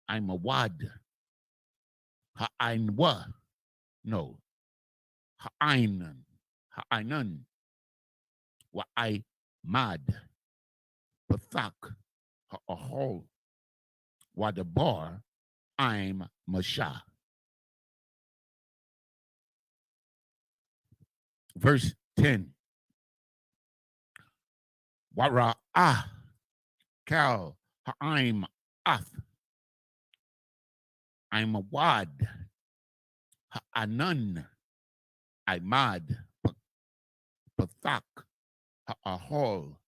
I'm a wad. Ha'ain wa. No. Ha'ainan. Ha'ainan. Wa I mad. Pathak. Ha'ahol. Wa the bar. I'm Masha. Verse 10. Wara ah. Kal. Ha'aim ath. I'm a wad. Ha'anan. Imad. Pathak. Ha'ahol.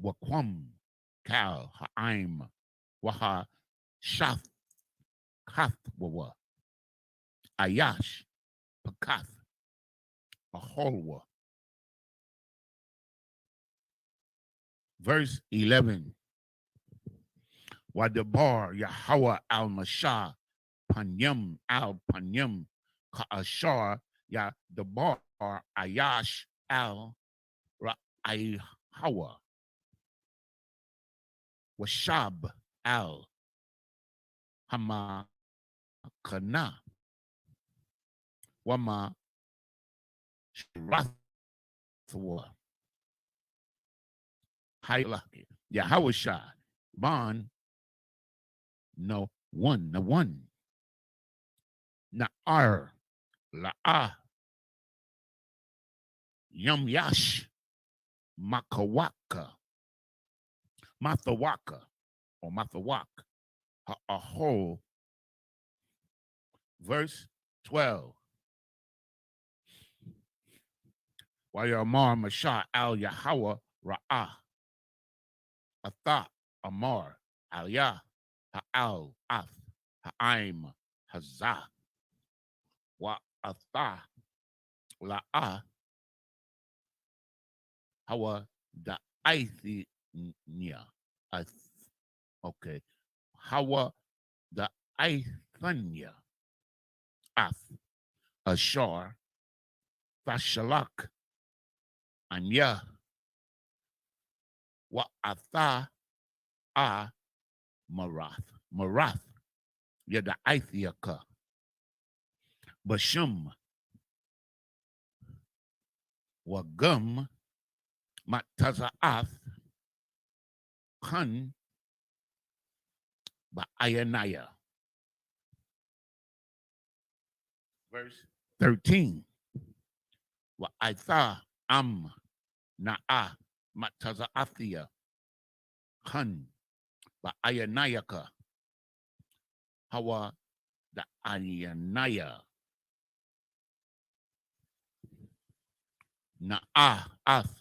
Wakwam. Kal. Ha'aim. Waha. Shath. Kathwawa. Ayash. Pakath. Aholwa. Verse 11. Wadabar Yahweh al Mashah Panyam al Panyam Ka'ashar Ya Dabar Ayash al Ra'ayhawa Washab al Hama Kana Wama Shrathwa Haylaki Yahawashah Bon no one Na'ar La'ah Yum Yash Makawaka Mathawaka or Mathawak Ahol. Verse 12. Wayamar Mashah al Yahweh Ra'ah Atha Amar al Yah Ha'al Ath Ha'aim Hazah Wa Atha La'ah Hawa Da'aithnia. Okay. Hawa Da'aithania Ath Ashar Fashalak Anya Wa Atha A Marath Yada Aithiaka Bashum Wagum Matazaath Kun Ba'ayanaya. Verse 13. Wa'aitha am na'a matazaathia Kun Ba'ayanayaka Hawa da Ayanaya Na'a Ath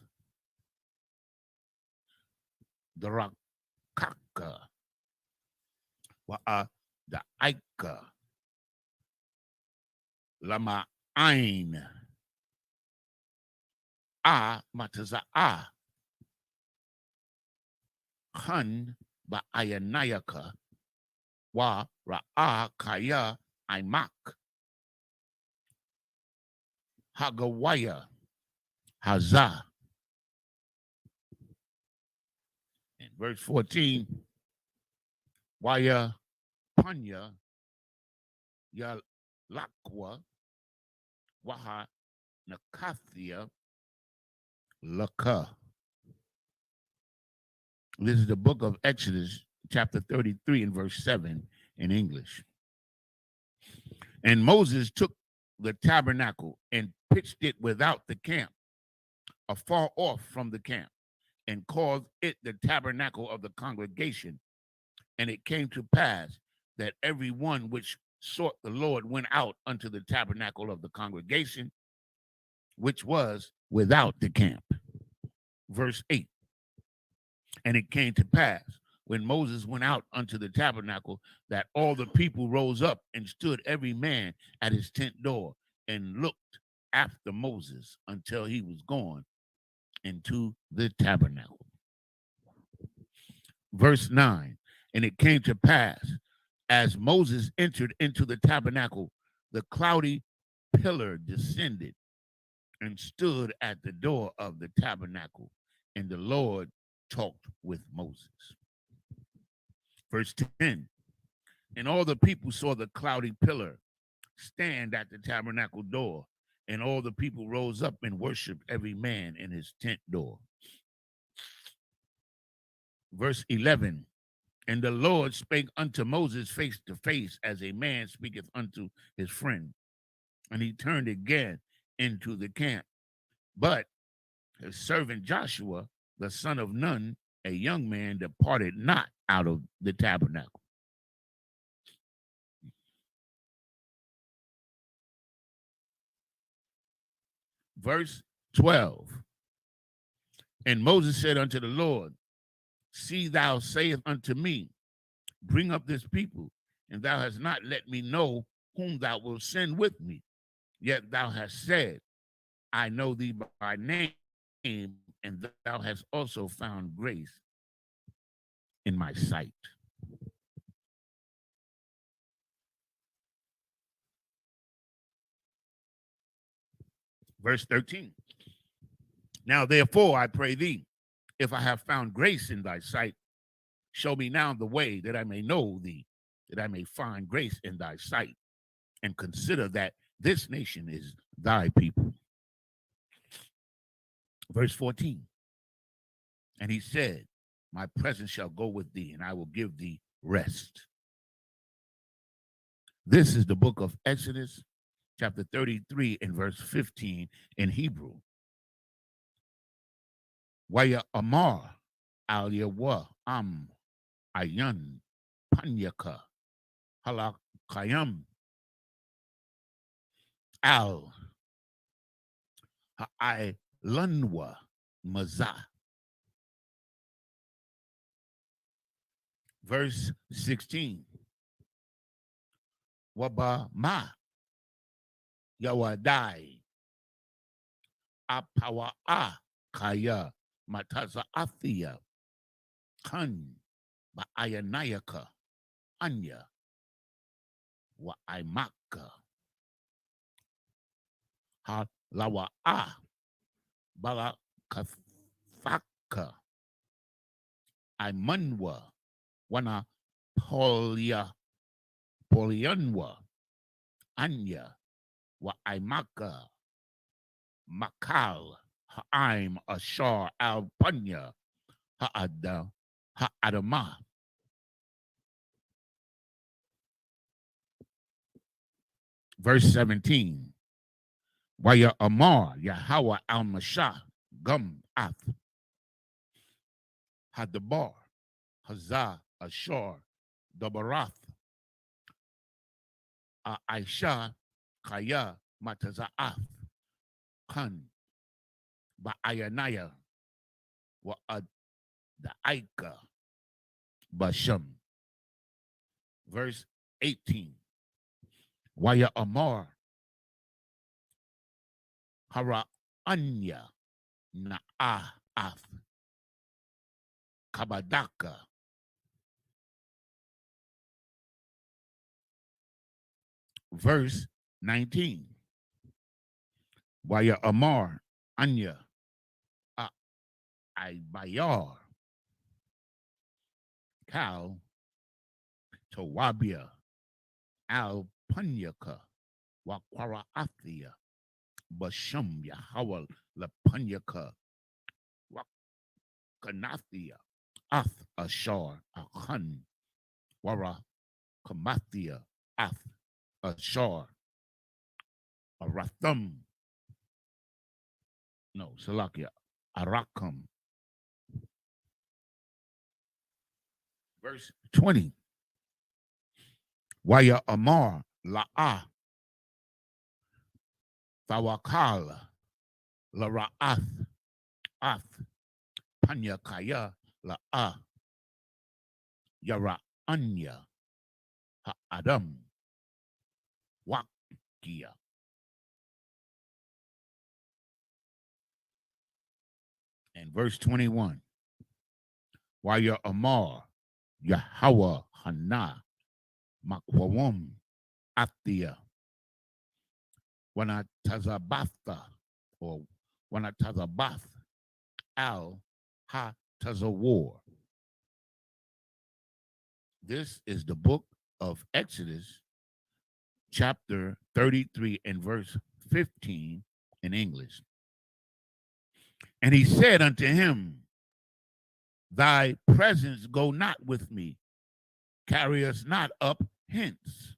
Drakaka Wa'a da Aika Lama Ain A Mataza'a Hun Ba'ayanayaka Wa Ra'a Kaya Imak Hagawaya Hazah. In verse 14, Waya Panya Ya Lakwa Waha Nakathia Laka. This is the book of Exodus, chapter 33 and verse 7 in English. And Moses took the tabernacle and pitched it without the camp, afar off from the camp, and called it the tabernacle of the congregation. And it came to pass that every one which sought the Lord went out unto the tabernacle of the congregation, which was without the camp. Verse 8. And it came to pass when Moses went out unto the tabernacle that all the people rose up and stood every man at his tent door and looked after Moses until he was gone into the tabernacle. Verse 9. And it came to pass as Moses entered into the tabernacle, the cloudy pillar descended and stood at the door of the tabernacle, and the Lord talked with Moses. Verse 10. And all the people saw the cloudy pillar stand at the tabernacle door. And all the people rose up and worshiped every man in his tent door. Verse 11. And the Lord spake unto Moses face to face, as a man speaketh unto his friend. And he turned again into the camp. But his servant Joshua, the son of Nun, a young man, departed not out of the tabernacle. Verse 12. And Moses said unto the Lord, see, thou sayest unto me, bring up this people, and thou hast not let me know whom thou wilt send with me. Yet thou hast said, I know thee by name, and thou hast also found grace in my sight. Verse 13. Now therefore I pray thee, if I have found grace in thy sight, show me now the way that I may know thee, that I may find grace in thy sight, and consider that this nation is thy people. Verse 14. And he said, my presence shall go with thee, and I will give thee rest. This is the book of Exodus, chapter 33 and verse 15 in Hebrew. Waya Amar al Yawa Am Ayan Panyaka Halakayam Al Ha'ai Lunwa Mazah. Verse 16. Waba Ma Yawadai Apawa A Kaya Mataza Athia Kan Baayanayaka Anya Wa Aimaka Ha Lawa A Bala Kathaka Aimanwa Wana Polyanwa Anya Wa Aimaka Makal Ha'aim Ashar Al Panya Ha'adama. Verse 17. Waya Amar Yahweh Al Mashah Gum Ath Hadabar Hazah Ashar Dabarath Aisha Kaya Mataza'ath Khan Ba'ayanaya Wa'ad Da'aika Basham. Verse 18. Waya Amar Hara Anya Na'ath Kabadaka verse 19. Waya Amar Anya Ibayar Kal Tawabia Al Panyaka Wakwara Athia Basham Yahawal La Panyaka Wakanathia Ath Ashar Akhan Wara Kamathia Ath Ashar Aratham no Salakia Arakam. Verse 20. Waya Amar La'ah Fawakal Lara'ath Ath Panyakaya La'ah Yara Anya Ha'adam Wakia. And verse 21. Waya Amar Yahweh Hana Makwawam Athia Wanatazabatha or Wanatazabath Al Ha Tazawar. This is the book of Exodus, chapter 33 and verse 15 in English. And he said unto him, thy presence go not with me, carry us not up hence.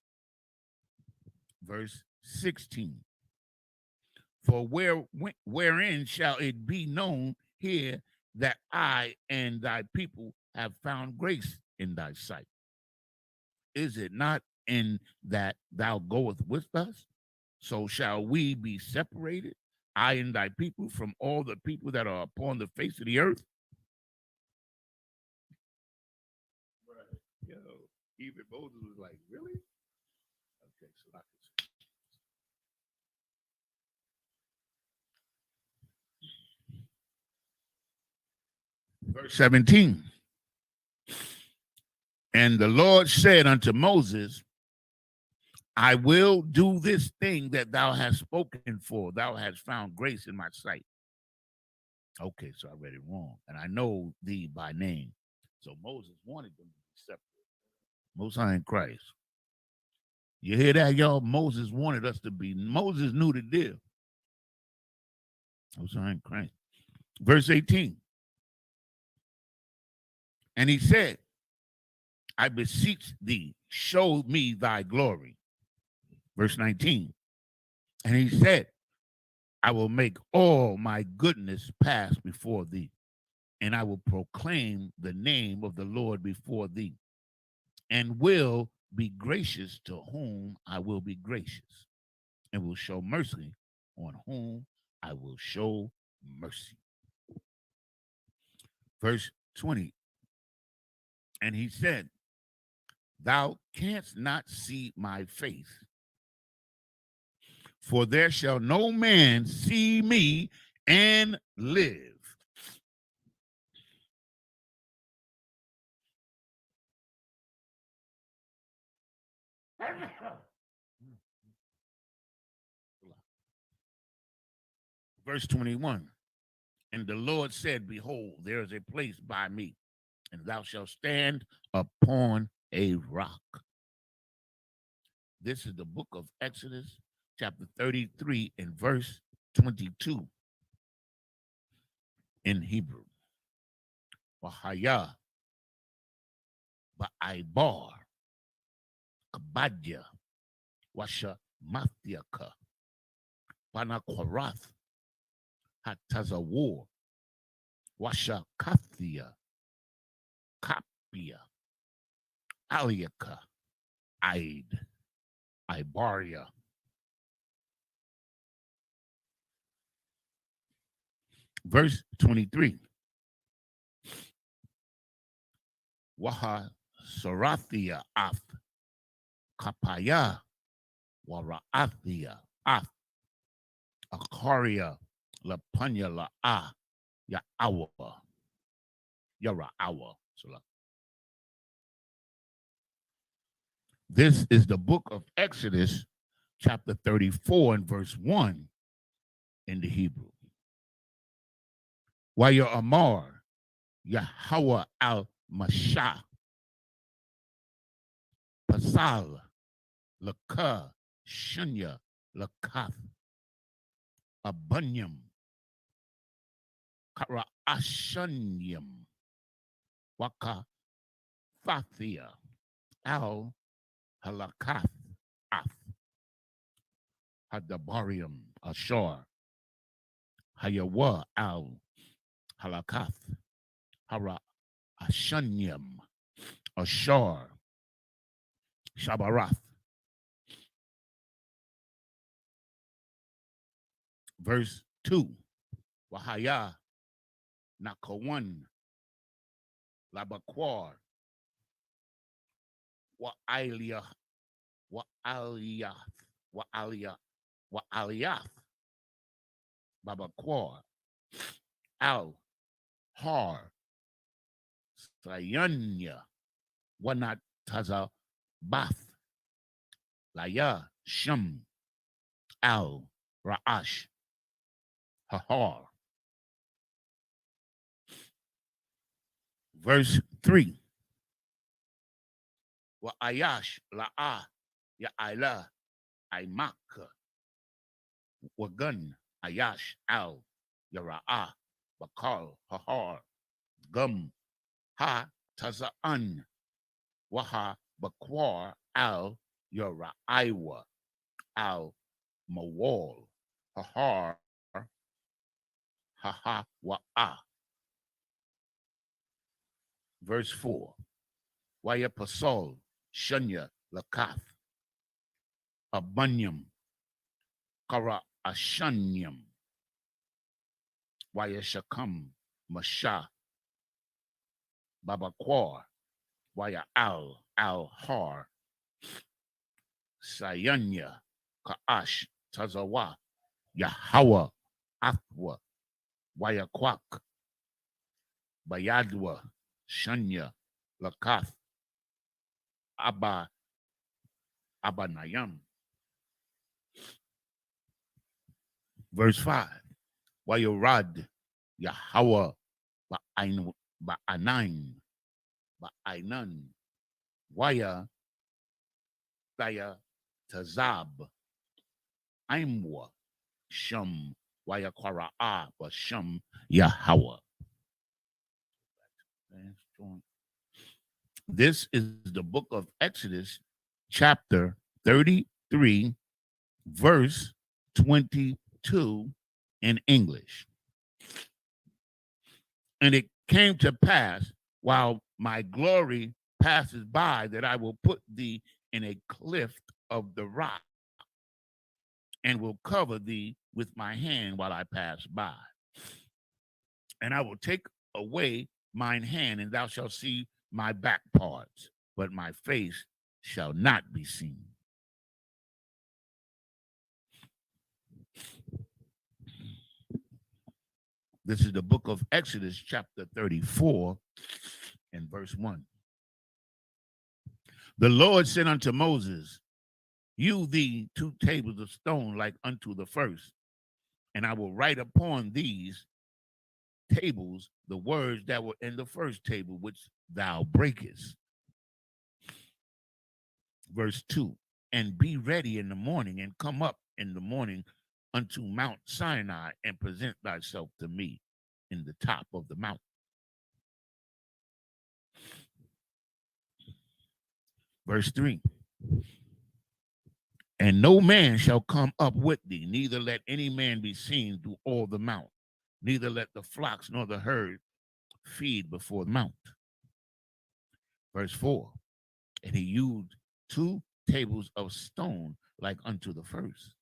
Verse 16. For wherein shall it be known here that I and thy people have found grace in thy sight? Is it not in that thou goest with us? So shall we be separated, I and thy people, from all the people that are upon the face of the earth? Right. Yo, even Moses was like, really? Okay, so I can see. Verse 17. And the Lord said unto Moses, I will do this thing that thou hast spoken for. Thou hast found grace in my sight. Okay, so I read it wrong. And I know thee by name. So Moses wanted them to be separate. Most High in Christ. You hear that, y'all? Moses wanted us to be. Moses knew the deal. Most High in Christ. Verse 18. And he said, I beseech thee, show me thy glory. Verse 19. And he said, I will make all my goodness pass before thee, and I will proclaim the name of the Lord before thee, and will be gracious to whom I will be gracious, and will show mercy on whom I will show mercy. Verse 20. And he said, thou canst not see my face, for there shall no man see me and live. Verse 21. And the Lord said, behold, there is a place by me, and thou shalt stand upon a rock. This is the book of Exodus, chapter 33, and verse 22 in Hebrew. Wahaya, Ba'aibar, Kabadya, Washa Mathiaka, Panakorath, Hatazawar, Washa Kathia, Kapia, Aliaka, Aid, Ibaria. Verse 23. Waha Sarathia Ath, Kapaya, Waraathia Ath, Akaria, Lapunya La Ya'awa, Yara'awa. This is the book of Exodus, chapter 34 and verse 1 in the Hebrew. Waya Amar, Yahweh al-Mashah, Pasal, Lakah, Shunya, Lakath, Abunyam, Karaashanyam, Waka Fathia, Al Halakath, Ath, Hadabarium, Ashar, Hayawa Al Halakath, Hara Ashanyam, Ashar, Shabarath. Verse 2. Wahaya Nakawan Labakwar Wa'aliyah Wa'aliyah Wa'aliyah Wa'aliyah Babakwar Al Har Sayanya Wanat Taza Bath Laya Shum Al Ra'ash Hahar. Verse 3. wa ayash la'a ya ila aimak wa gun ayash al yara'a bakal hahar gum ha taza'an waha bakwar al yara'aiwa al mawal hahar haha wa'a. Verse 4. Waya pasol shunya lakath abunyam kara ashanyam waya shakam masha babakwar waya al har sayanya kaash tazawa yahawa athwa waya kwak bayadwa shanya lakath abanayam. Verse 5. Wayurad Yahweh ba'anain ba'ainan waya thaya tazab aimwa shum waya kwara'a bashum Yahweh. This is the book of Exodus, chapter 33, verse 22 in English. And it came to pass, while my glory passes by, that I will put thee in a cleft of the rock and will cover thee with my hand while I pass by. And I will take away mine hand, and thou shalt see my back parts, but my face shall not be seen. This is the book of Exodus, chapter 34, and verse 1. The Lord said unto Moses, hew thee 2 tables of stone like unto the first, and I will write upon these tables the words that were in the first table, which thou breakest. Verse 2. And be ready in the morning, and come up in the morning unto Mount Sinai, and present thyself to me in the top of the mountain. Verse 3. And no man shall come up with thee, neither let any man be seen through all the mount, neither let the flocks nor the herd feed before the mount. Verse 4. And he used 2 tables of stone like unto the first.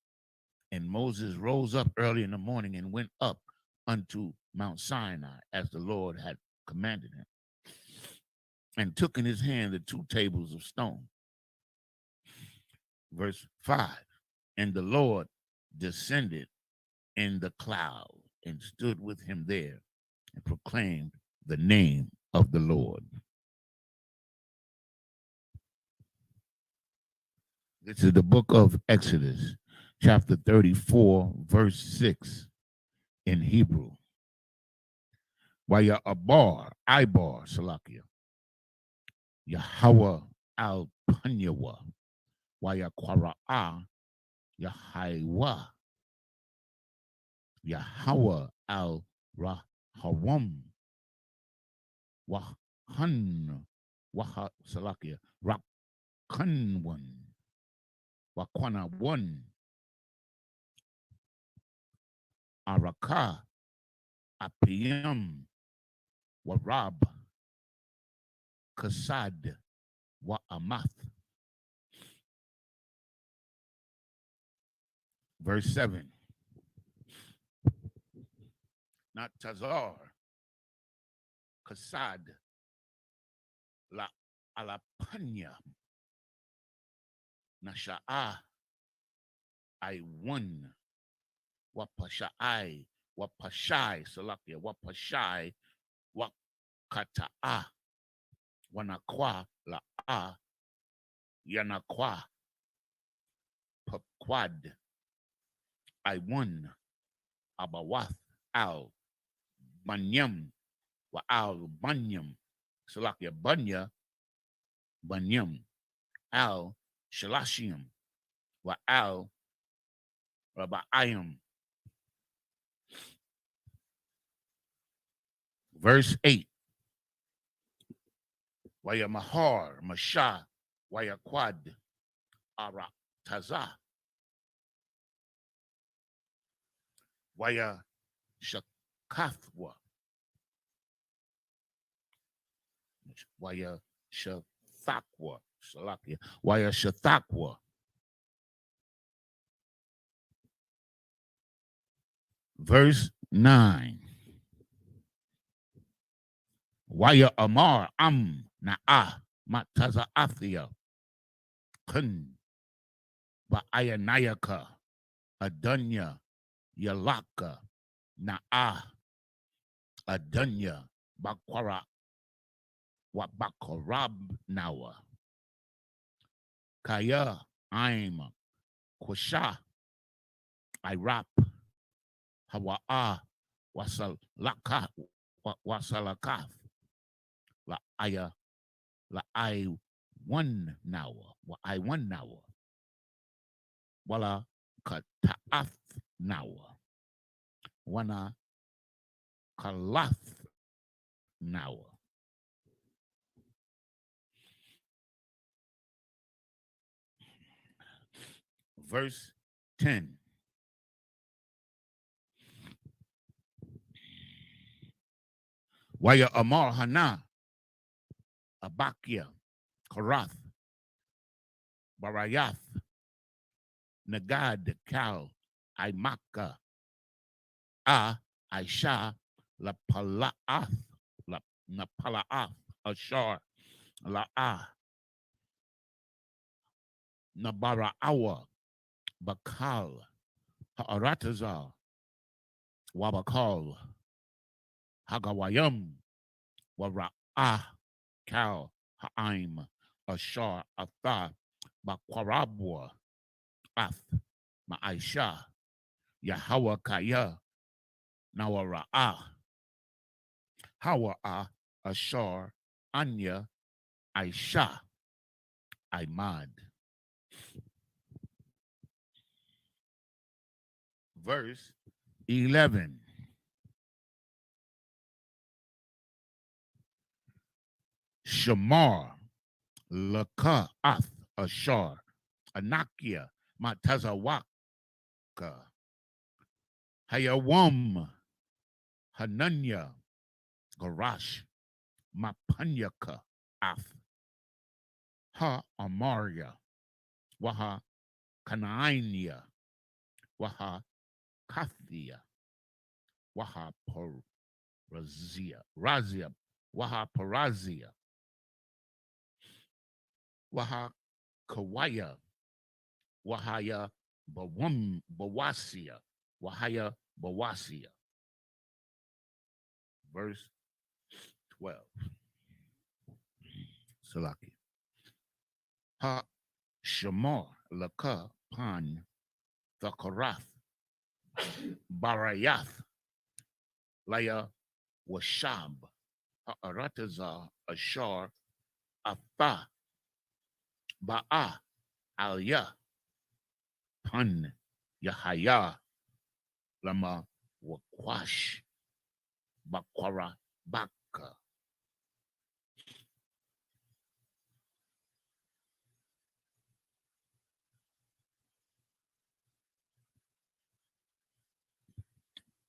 And Moses rose up early in the morning and went up unto Mount Sinai, as the Lord had commanded him, and took in his hand the 2 tables of stone. Verse 5. And the Lord descended in the cloud and stood with him there and proclaimed the name of the Lord. This is the book of Exodus, chapter 34, verse 6 in Hebrew. Waya abar, ibar, salakia. Yahweh al panyawa. Waya kwara'a, Yahaiwa. Yahweh al rahawam. Wahan, waha salakia. Rakanwan. Wakwana one. Araka. Apiyam. Warab. Kasad. Wa amath. Verse 7. Not Tazar. Kasad. La alapanya. Nasha'a. I won. Wapashai. Wapashai. Salakia. Wapashai. Wakata'a. Wanakwa. La'a. Yanakwa. Pakwad. I won. Abawath. Al. Banyam. Wa al banyam. Salakia. Banya. Banyam. al Shalashim, wa al Rabbaim. Verse 8. Waya Mahar, Masha, Waya Quad, Ara Taza, Waya Shakathwa, Waya Shathakwa, Salakia, Waya Shathakwa. Verse 9. Waya Amar Na'ah Mataza Athia Kun Ba'ayanayaka Adunya Yalaka Na'ah Adunya Bakwara Wabakorab Nawa Kaya Aim Kwasha Irap Hawa'a Wasalakaf La Aya La I one nawa wa I one nawa wala kata'ath nawa wana kalath nawa. Verse 10. Waya Amar Hana Abakia Karath Barayath Nagad Kal Aimaka Aisha La Palaath La Napalaath Ashar La Nabaraawa Bakal Haaratazar Wabakal Hagawayam Wara'ah Kal Ha'aim Ashar Atha Bakwarabwa Ath Ma'aisha Yahweh Kaya Nawara'ah Hawa'ah Ashar Anya Aisha Imad. Verse 11. Shamar Laka Ath Ashar Anakia Matazawaka Hayawam Hananya Garash Mapanyaka Ath Ha Amaria Waha Kanaania Waha Kathia Waha Razia Waha Parazia Waha Kawaya Wahaya Bawasia Wahaya Bawasia. Verse 12. Salaki. Ha Shamar Laka Pan Thakarath Barayath Laya Washab Ha'arataza Ashar Atha Ba'a Alya Pan Yahaya Lama Wakwash Bakwara Baka.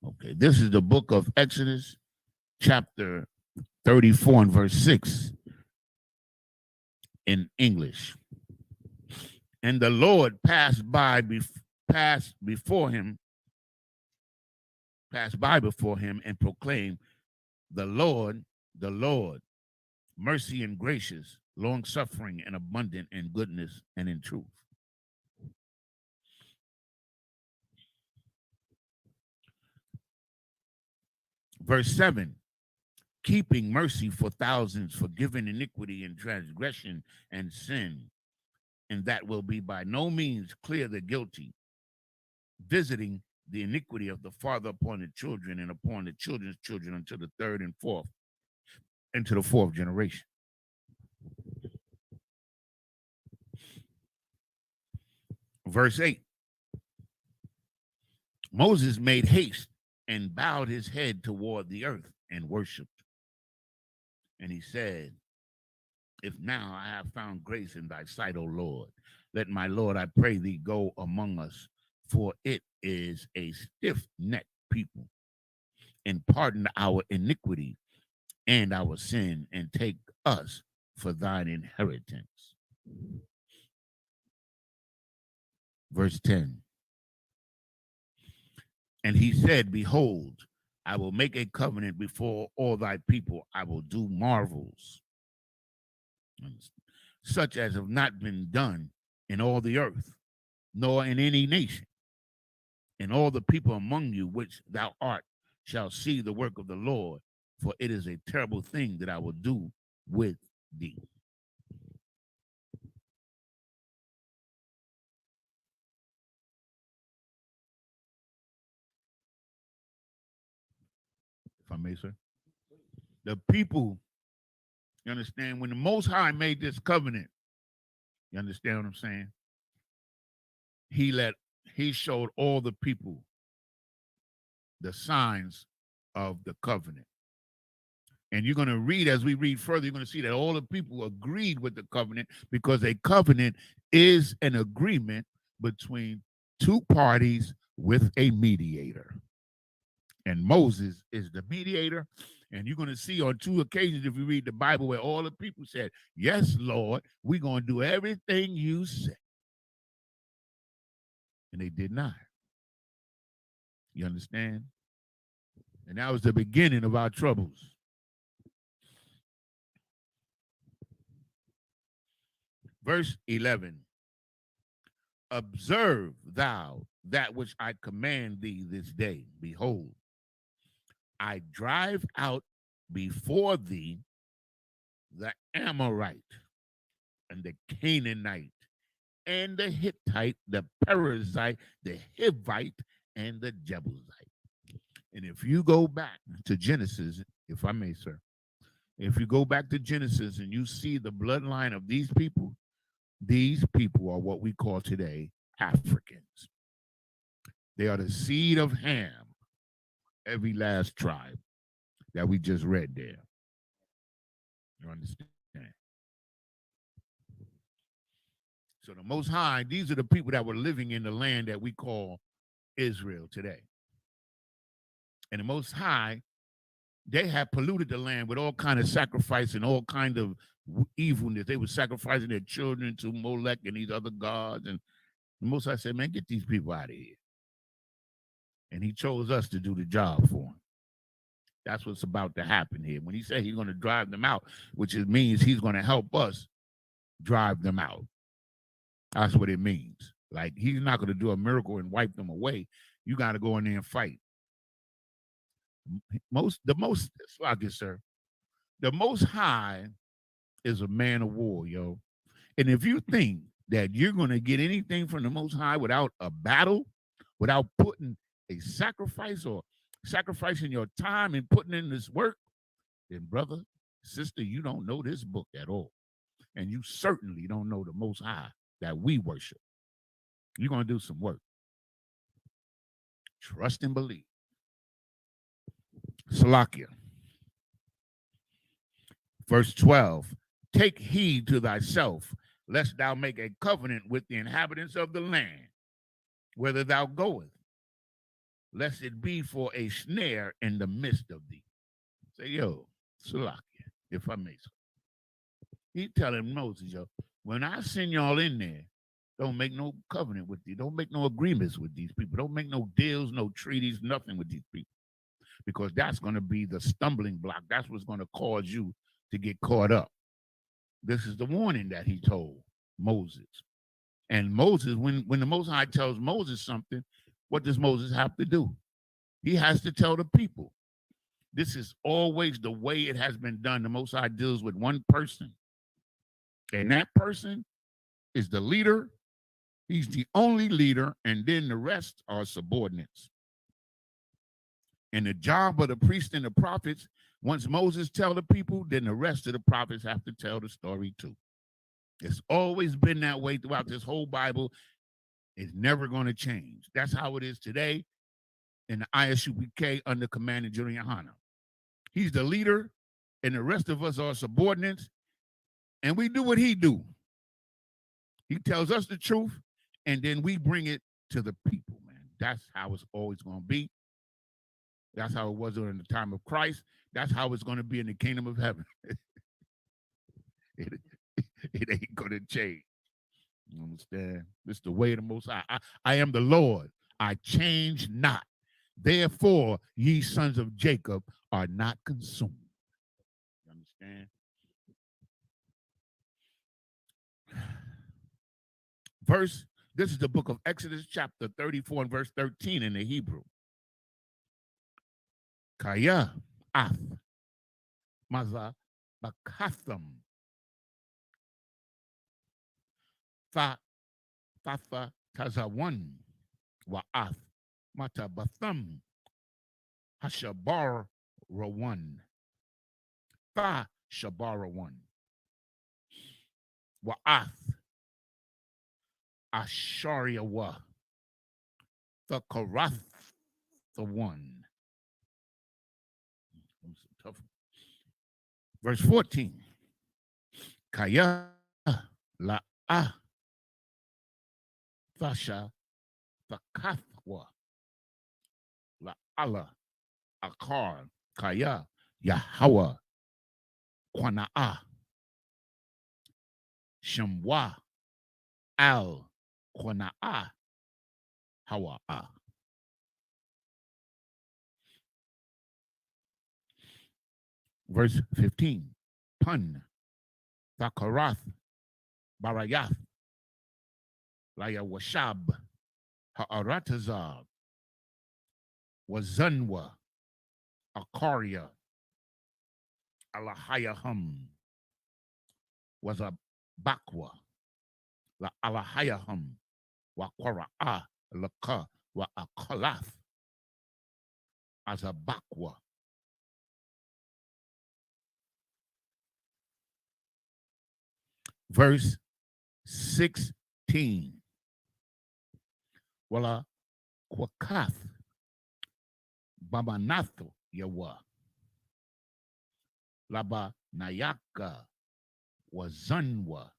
Okay, this is the book of Exodus, chapter 34 and verse 6 in English. And the Lord passed by before him and proclaimed, the Lord, mercy and gracious, long suffering and abundant in goodness and in truth. Verse 7, keeping mercy for thousands, forgiving iniquity and transgression and sin, and that will be by no means clear the guilty, visiting the iniquity of the father upon the children and upon the children's children until the third and fourth, into the fourth generation. Verse 8. Moses made haste and bowed his head toward the earth and worshiped. And he said, if now I have found grace in thy sight, O Lord, let my Lord, I pray thee, go among us, for it is a stiff-necked people, and pardon our iniquity and our sin, and take us for thine inheritance. Verse 10. And he said, behold, I will make a covenant before all thy people. I will do marvels, such as have not been done in all the earth, nor in any nation. And all the people among you which thou art shall see the work of the Lord, for it is a terrible thing that I will do with thee. If I may, sir. The people, you understand, when the Most High made this covenant, you understand what I'm saying? He showed all the people the signs of the covenant. And you're going to read, as we read further, you're going to see that all the people agreed with the covenant, because a covenant is an agreement between two parties with a mediator. And Moses is the mediator. And you're going to see on two occasions, if you read the Bible, where all the people said, yes, Lord, we're going to do everything you said. And they did not. You understand? And that was the beginning of our troubles. Verse 11. Observe thou that which I command thee this day. Behold, I drive out before thee the Amorite and the Canaanite and the Hittite, the Perizzite, the Hivite, and the Jebusite. And if you go back to Genesis, if I may, sir, if you go back to Genesis and you see the bloodline of these people are what we call today Africans. They are the seed of Ham, every last tribe that we just read there. You understand? So the Most High, these are the people that were living in the land that we call Israel today. And the Most High, they had polluted the land with all kind of sacrifice and all kind of evilness. They were sacrificing their children to Molech and these other gods. And the Most High said, man, get these people out of here. And he chose us to do the job for him. That's what's about to happen here. When he said he's going to drive them out, which it means he's going to help us drive them out. That's what it means. Like, he's not going to do a miracle and wipe them away. You got to go in there and fight. The Most High is a man of war, yo. And if you think that you're going to get anything from the Most High without a battle, without putting a sacrifice or sacrificing your time and putting in this work, then brother, sister, you don't know this book at all. And you certainly don't know the Most High that we worship. You're going to do some work. Trust and believe. Salakia. Verse 12. Take heed to thyself, lest thou make a covenant with the inhabitants of the land, whither thou goest, lest it be for a snare in the midst of thee. Say, yo, Salakia, if I may. He telling Moses, yo, when I send y'all in there, don't make no covenant with thee. Don't make no agreements with these people. Don't make no deals, no treaties, nothing with these people. Because that's going to be the stumbling block. That's what's going to cause you to get caught up. This is the warning that he told Moses. And Moses, when the Most High tells Moses something, what does Moses have to do? He has to tell the people. This is always the way it has been done. The Most High deals with one person. And that person is the leader. He's the only leader, and then the rest are subordinates. And the job of the priests and the prophets, once Moses tell the people, then the rest of the prophets have to tell the story too. It's always been that way throughout this whole Bible. It's never going to change. That's how it is today in the Isupk under Commander General Yohana. He's the leader, and the rest of us are subordinates, and we do what he do. He tells us the truth, and then we bring it to the people, man. That's how it's always going to be. That's how it was during the time of Christ. That's how it's going to be in the kingdom of heaven. it, it ain't going to change. You understand? This is the way of the Most High. I am the Lord. I change not. Therefore, ye sons of Jacob are not consumed. You understand? This is the book of Exodus, chapter 34 and verse 13 in the Hebrew. Kaya ath maza bakatham fa fatha tazawan wa'ath mata batham hashabar rawan fa shabarawan wa'ath Ashariawa, the Karath, the one. Verse 14. Kaya la'a Thasha Thakathwa La'ala Akar Kaya Yahweh Kwana'a Shamwa Al Kwana'a Hawa'a. Verse 15. Pun Thakarath Barayath Laya Washab Ha'aratazab Wazunwa Akaria Alahayahum was a Bakwa La Alahayahum wa Qara'a Laka wa Akalath as a Bakwa. Verse 16. Wala Kwakath Babanatho Yawa Laba Nayaka Wazunwa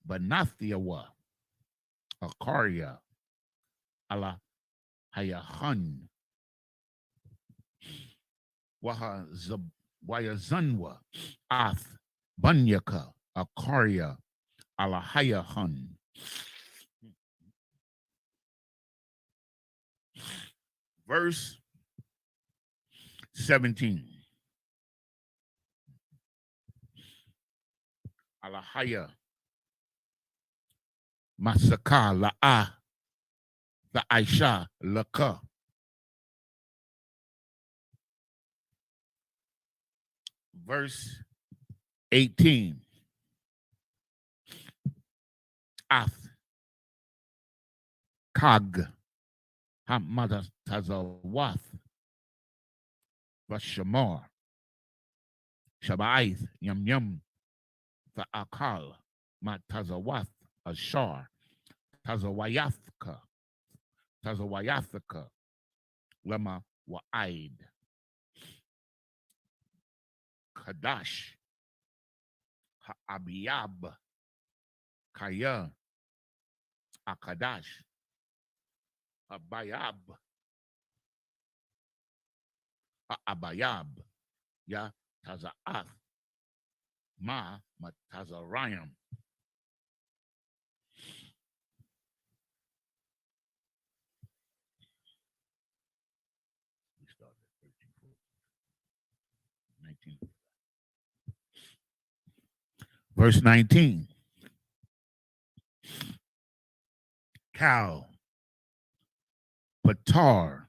Banathiawa Akaria Ala Hayahun Wayazunwa Ath Bunyaka Akaria Ala Hayahun. Verse 17. Alahaya Masaka La'a the Aisha Laka. Verse 18. Ath Kag Hamada Tazawath Vashamar Shabaith Yum Yum the Akal Matazawath Ashar Tazawayathka Lema Wa'id Kadash Ha'abiyab Kaya Akadash Abayab Ha'abayab Ya Taza'ath Ma Matazarayam. We start at 13, 19. Verse 19. Kal Patar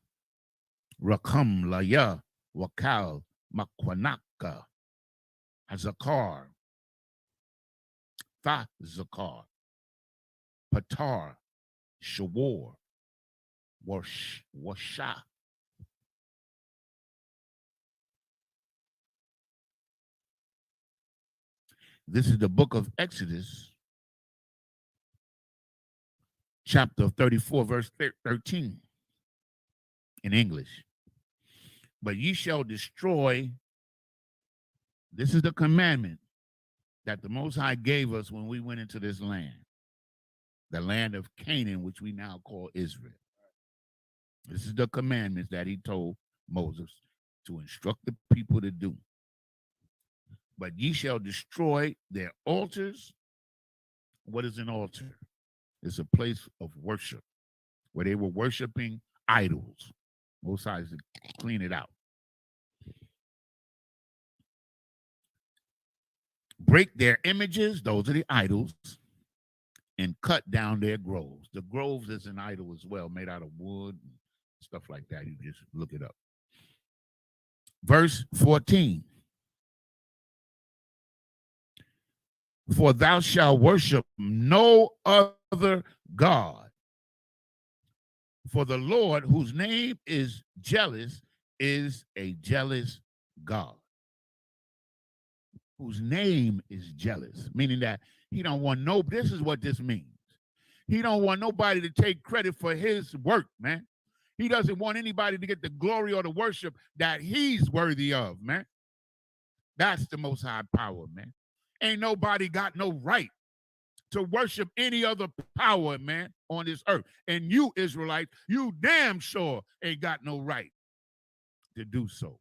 Rakam Laya Wakal Makwanaka Hazakar Tha Zakar Patar Shawar Washa. This is the book of Exodus, chapter 34, verse 13 in English. But ye shall destroy, this is the commandment that the Most High gave us when we went into this land, the land of Canaan, which we now call Israel. This is the commandments that he told Moses to instruct the people to do. But ye shall destroy their altars. What is an altar? It's a place of worship where they were worshiping idols. Most High to clean it out. Break their images, those are the idols, and cut down their groves. The groves is an idol as well, made out of wood and stuff like that. You just look it up. Verse 14. For thou shalt worship no other God. For the Lord, whose name is jealous, is a jealous God. Whose name is jealous, meaning that he don't want no, this is what this means. He don't want nobody to take credit for his work, man. He doesn't want anybody to get the glory or the worship that he's worthy of, man. That's the Most High power, man. Ain't nobody got no right to worship any other power, man, on this earth. And you, Israelites, you damn sure ain't got no right to do so.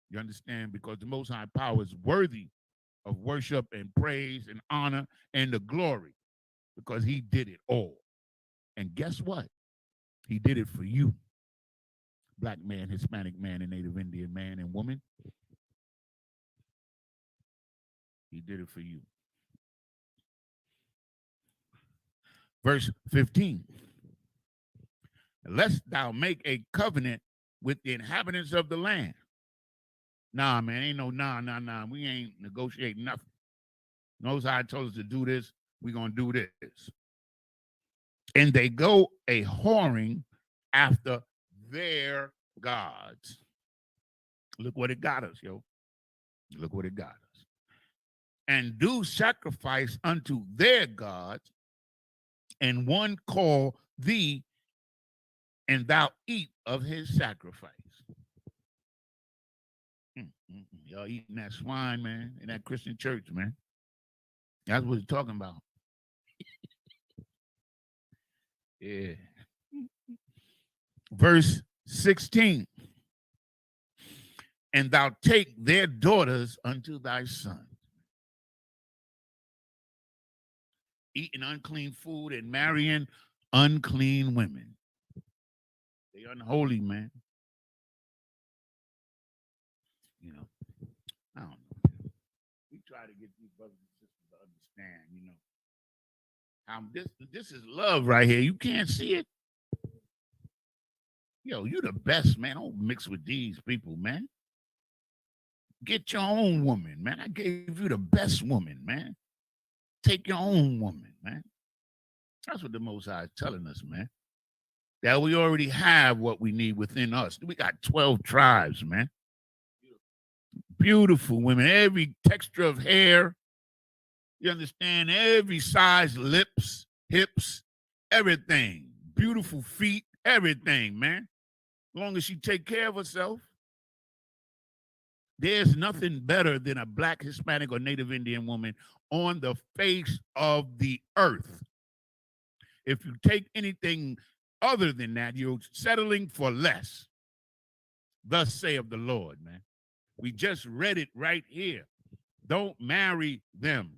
You understand? Because the Most High power is worthy of worship and praise and honor and the glory because he did it all. And guess what? He did it for you, black man, Hispanic man, and Native Indian man and woman. He did it for you. Verse 15. Lest thou make a covenant with the inhabitants of the land. Nah, man, ain't no nah. We ain't negotiating nothing. Most High told us to do this. We're going to do this. And they go a whoring after their gods. Look what it got us, yo. Look what it got us. And do sacrifice unto their gods, and one call thee, and thou eat of his sacrifice. Y'all eating that swine, man, in that Christian church, man. That's what he's talking about. Yeah. Verse 16. And thou take their daughters unto thy sons, eating unclean food and marrying unclean women. They unholy, man. You know, I don't know. We try to get these brothers and sisters to understand, you know, how this is love right here. You can't see it. Yo, you the best, man. Don't mix with these people, man. Get your own woman, man. I gave you the best woman, man. Take your own woman, man. That's what the Most High is telling us, man. That we already have what we need within us. We got 12 tribes, man. Beautiful women, every texture of hair. You understand? Every size, lips, hips, everything. Beautiful feet, everything, man. As long as she take care of herself. There's nothing better than a black, Hispanic, or Native Indian woman on the face of the earth. If you take anything other than that, you're settling for less. Thus saith the Lord, man. We just read it right here. Don't marry them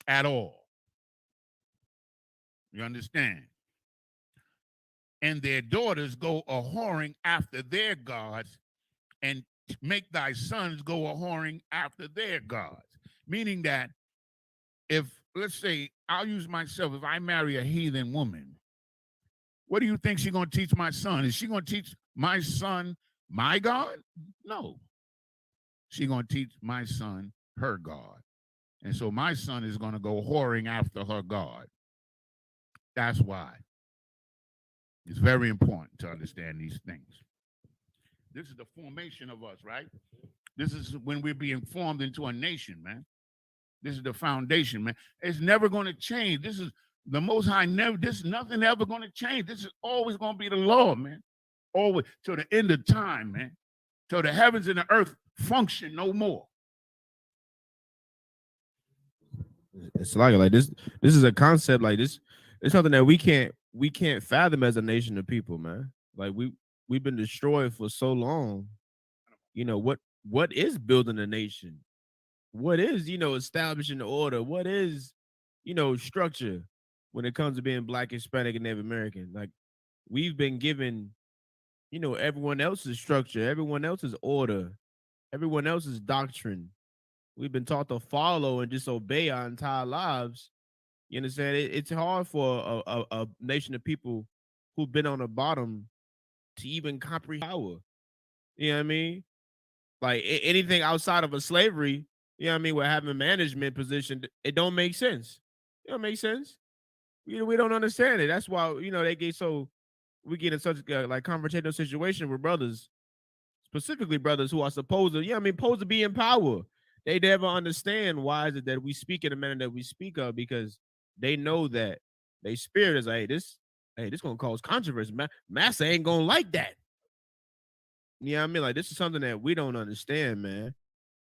at all. You understand? And their daughters go a whoring after their gods, and make thy sons go a whoring after their gods. Meaning that if, let's say, I'll use myself, if I marry a heathen woman, what do you think she's going to teach my son? Is she going to teach my son my God? No. She's going to teach my son her God. And so my son is going to go whoring after her God. That's why. It's very important to understand these things. This is the formation of us, right? This is when we're being formed into a nation, man. This is the foundation, man. It's never going to change. This is The Most High never, nothing ever going to change. This is always going to be the law, man. Always, till the end of time, man. Till the heavens and the earth function no more. It's like this. This is a concept like this. It's something that we can't fathom as a nation of people, man. Like we've been destroyed for so long. You know what is building a nation? What is establishing the order? What is structure when it comes to being Black, Hispanic, and Native American? Like we've been given everyone else's structure, everyone else's order, everyone else's doctrine. We've been taught to follow and just obey our entire lives. You understand? It's hard for a nation of people who've been on the bottom to even comprehend power. You know what I mean? Like anything outside of a slavery, you know what I mean, we're having a management position, it don't make sense. It don't make sense. We don't understand it. That's why, they get so we get in such like confrontational situation with brothers, specifically brothers who are supposed to, supposed to be in power. They never understand why is it that we speak in the manner that we speak of, because they know that they spirit is like, hey, this gonna cause controversy. Massa ain't gonna like that. You know what I mean? Like this is something that we don't understand, man.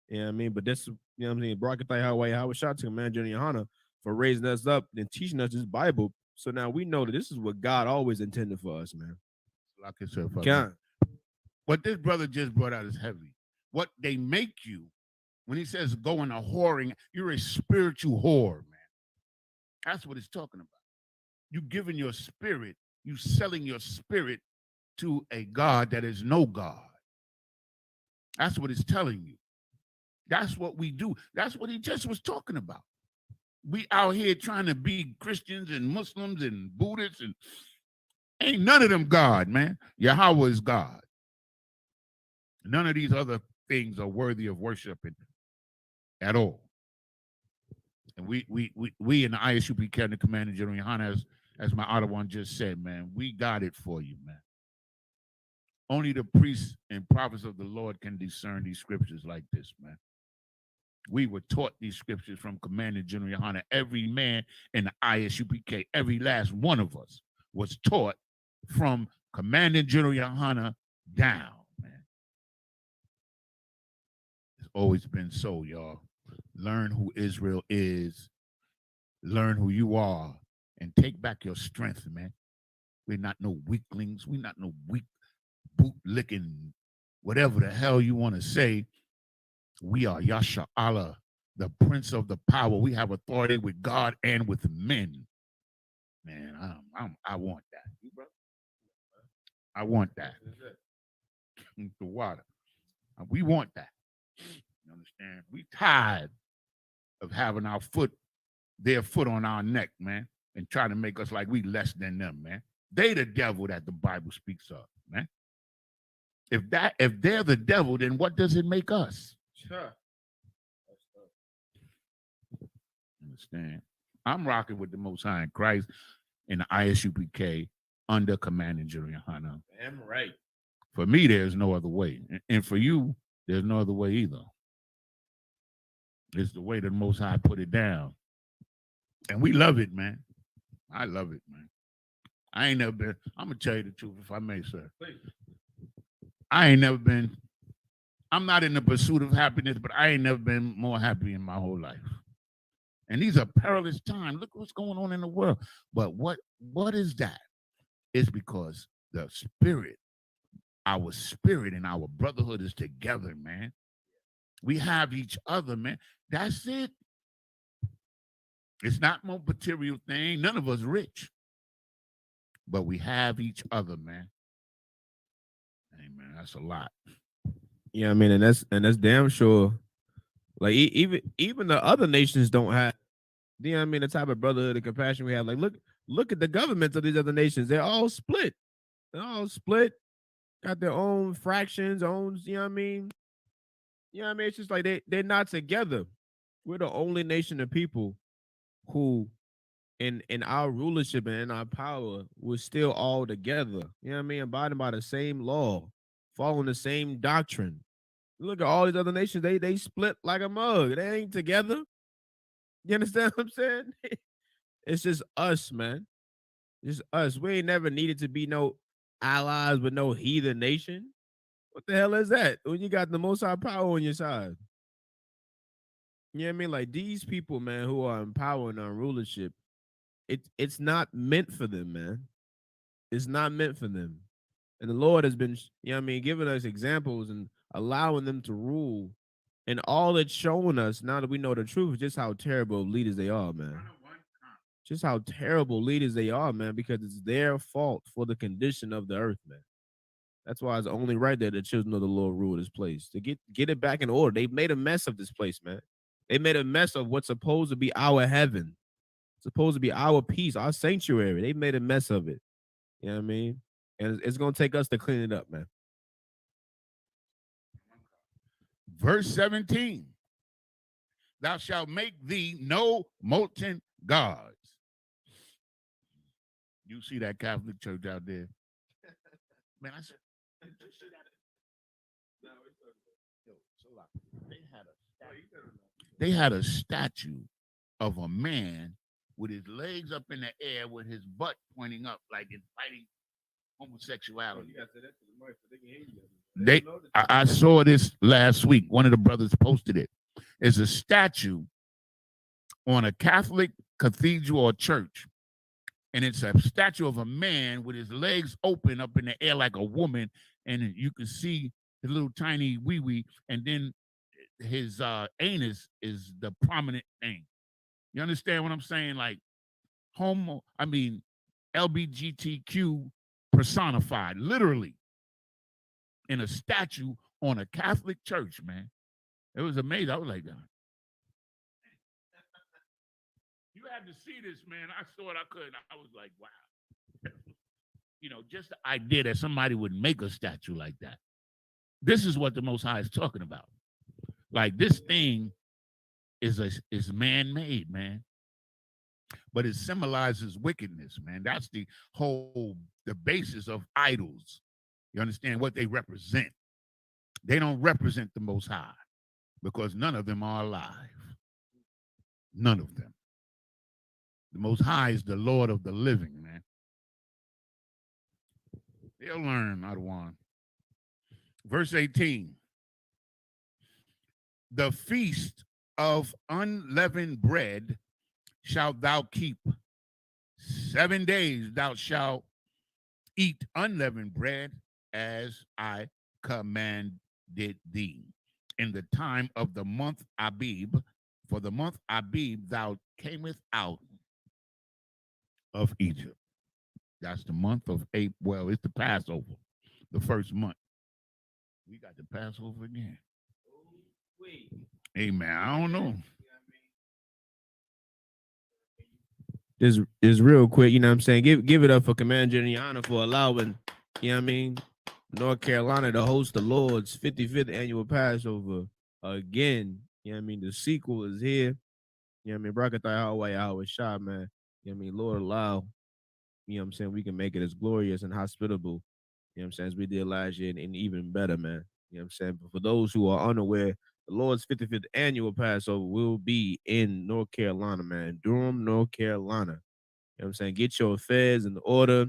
You know what I mean? But this, you know what I'm saying, Barakatai Hawaii, Howard shot to Commander Junior Hana for raising us up and teaching us this Bible. So now we know that this is what God always intended for us, man. Like I said, what this brother just brought out is heavy. What they make you, when he says going a whoring, you're a spiritual whore, man. That's what he's talking about. You giving your spirit, you selling your spirit to a God that is no God. That's what it's telling you. That's what we do. That's what he just was talking about. We out here trying to be Christians and Muslims and Buddhists, and ain't none of them God, man. Yahweh is God. None of these other things are worthy of worshiping at all. And we in the Isupk and the Commander General Hana, as my other one just said, man, we got it for you, man. Only the priests and prophets of the Lord can discern these scriptures like this, man. We were taught these scriptures from Commander General Hana. Every man in the Isupk, every last one of us was taught from Commander General Hana down, man. It's always been so, y'all. Learn who Israel is. Learn who you are. And take back your strength, man. We're not no weaklings. We're not no weak boot-licking, whatever the hell you want to say. We are Yasha Allah, the Prince of the Power. We have authority with God and with men. Man, I want that. I want that. The water. We want that. You understand? We tired of having their foot on our neck, man, and trying to make us like we less than them, man. They the devil that the Bible speaks of, man. If they're the devil, then what does it make us? Sure. Understand? I'm rocking with the Most High in Christ in the Isupk under Commander General Hana. Damn right. For me, there's no other way. And for you, there's no other way either. It's the way that the Most High put it down. And we love it, man. I love it, man. I ain't never been, I'm going to tell you the truth, if I may, sir. Please. I ain't never been, I'm not in the pursuit of happiness, but I ain't never been more happy in my whole life. And these are perilous times. Look what's going on in the world. But what is that? It's because the spirit, our spirit and our brotherhood is together, man. We have each other, man. That's it. It's not no material thing. None of us rich. But we have each other, man. Hey, man, that's a lot. Yeah, I mean, and that's damn sure. Like even the other nations don't have, you know what I mean, the type of brotherhood and compassion we have. Like look at the governments of these other nations. They're all split. Got their own fractions, you know what I mean? You know what I mean? It's just like they're not together. We're the only nation of people who in our rulership and in our power, we're still all together. You know what I mean? Abiding by the same law, following the same doctrine. Look at all these other nations, they split like a mug. They ain't together. You understand what I'm saying? It's just us, man. Just us. We ain't never needed to be no allies with no heathen nation. What the hell is that? When you got the most high power on your side. You know what I mean? Like these people, man, who are empowering our rulership, it's not meant for them, man. It's not meant for them. And the Lord has been, you know what I mean, giving us examples and allowing them to rule. And all it's showing us, now that we know the truth, is just how terrible leaders they are, man. Just how terrible leaders they are, man, because it's their fault for the condition of the earth, man. That's why it's only right that the children of the Lord rule this place. To get it back in order. They made a mess of this place, man. They made a mess of what's supposed to be our heaven. Supposed to be our peace, our sanctuary. They made a mess of it. You know what I mean? And it's gonna take us to clean it up, man. Verse 17. Thou shalt make thee no molten gods. You see that Catholic church out there? Man, I said, they had a statue of a man with his legs up in the air with his butt pointing up like it's fighting homosexuality. I saw this last week. One of the brothers posted it. It's a statue on a Catholic cathedral or church, and it's a statue of a man with his legs open up in the air like a woman, and you can see the little tiny wee-wee, and then his anus is the prominent thing. You understand what I'm saying? Like LBGTQ personified, literally, in a statue on a Catholic church, man. It was amazing. I was like, you had to see this, man. I saw it. I couldn't. I was like, wow. You know, just the idea that somebody would make a statue like that. This is what the Most High is talking about. Like, this thing is man-made, man. But it symbolizes wickedness, man. That's the basis of idols. You understand what they represent? They don't represent the Most High because none of them are alive. None of them. The Most High is the Lord of the living, man. They'll learn, Adawan. Verse 18. The feast of unleavened bread shalt thou keep. 7 days thou shalt eat unleavened bread as I commanded thee. In the time of the month Abib, for the month Abib thou camest out of Egypt. That's the month of April. Well, it's the Passover, the first month. We got the Passover again. Amen. I don't know. Just real quick, you know what I'm saying? Give it up for Commander General for allowing, you know what I mean, North Carolina to host the Lord's 55th annual Passover again. You know what I mean? The sequel is here. You know what I mean? Brakatai Hawaii Howard Shah, man. You know what I mean? Lord allow, you know what I'm saying, we can make it as glorious and hospitable, you know what I'm saying, as we did last year and even better, man. You know what I'm saying? But for those who are unaware, the Lord's 55th annual Passover will be in North Carolina, man. Durham, North Carolina. You know what I'm saying? Get your affairs in order.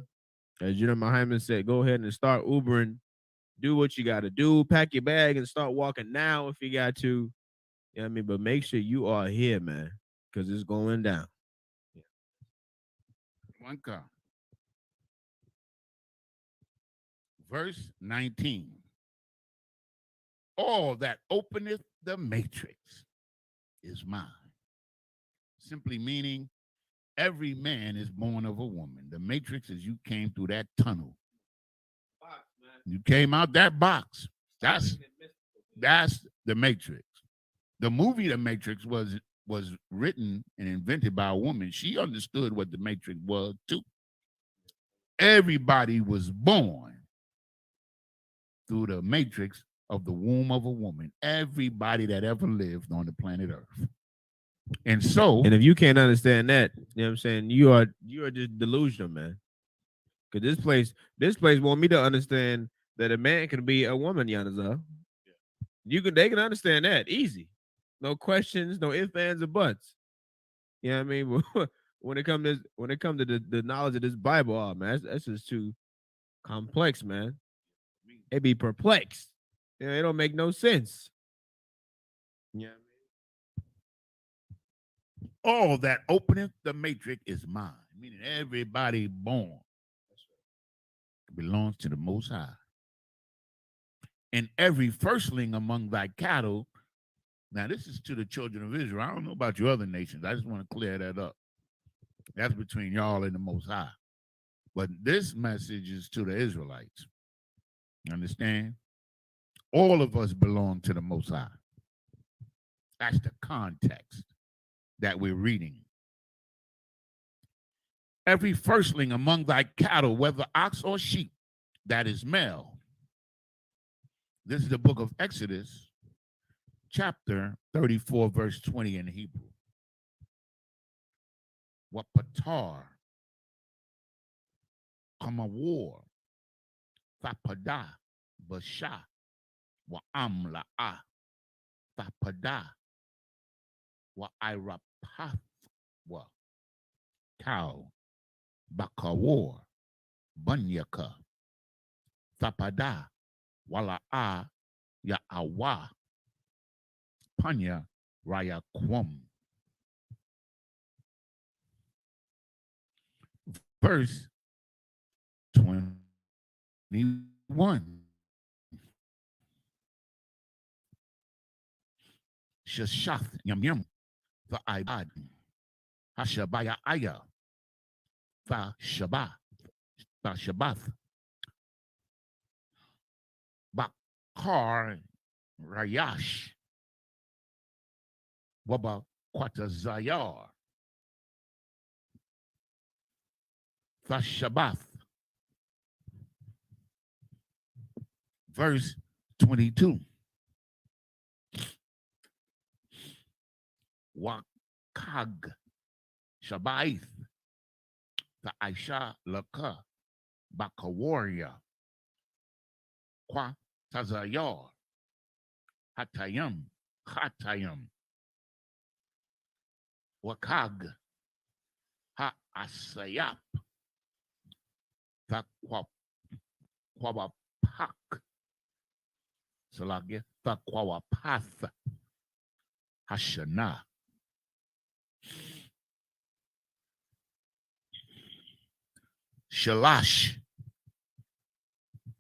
As General Hyman said, go ahead and start Ubering. Do what you got to do. Pack your bag and start walking now if you got to. You know what I mean? But make sure you are here, man, because it's going down. Yeah. One car. Verse 19. All that openeth the matrix is mine. Simply meaning every man is born of a woman. The matrix is you came through that tunnel. You came out that box. That's the Matrix. The movie The Matrix was written and invented by a woman. She understood what the Matrix was too. Everybody was born through the matrix of the womb of a woman. Everybody that ever lived on the planet Earth. And so, and if you can't understand that, you know what I'm saying, you are just delusional, man. Because this place want me to understand that a man can be a woman, Yanaza. They can understand that easy. No questions, no ifs, ands, or buts. You know what I mean? when it comes to the knowledge of this Bible, oh man, that's just too complex, man. It be perplexed. You know, it don't make no sense. Yeah. All that openeth the matrix is mine, meaning everybody born belongs to the Most High. And every firstling among thy cattle. Now, this is to the children of Israel. I don't know about your other nations. I just want to clear that up. That's between y'all and the Most High. But this message is to the Israelites. You understand? All of us belong to the Most High. That's the context that we're reading. Every firstling among thy cattle, whether ox or sheep, that is male. This is the book of Exodus, chapter 34, verse 20 in Hebrew. Wapatar, Kamawar, Thapada, Basha, Wa'amla'a, Thapada, Wa'irapathwa, Cow, Bakawar, Bunyaka, Thapada, Wala'a, Ya'awa, Panya, Raya Kwum. Verse 21. Shashath Yam Yam, the Ibad, Hashabaya Aya, the Shabbath, Bakar Rayash, Waba Quatazayar, the Shabbath. Verse 22. Wakag Shabaith, the Aisha Laka, Bakawaria, Kwa Tazayar, Hatayam, Wakag, Ha Asayap, the Kwawapak, Salagia, the Kwawapath, Hashana. Shalash,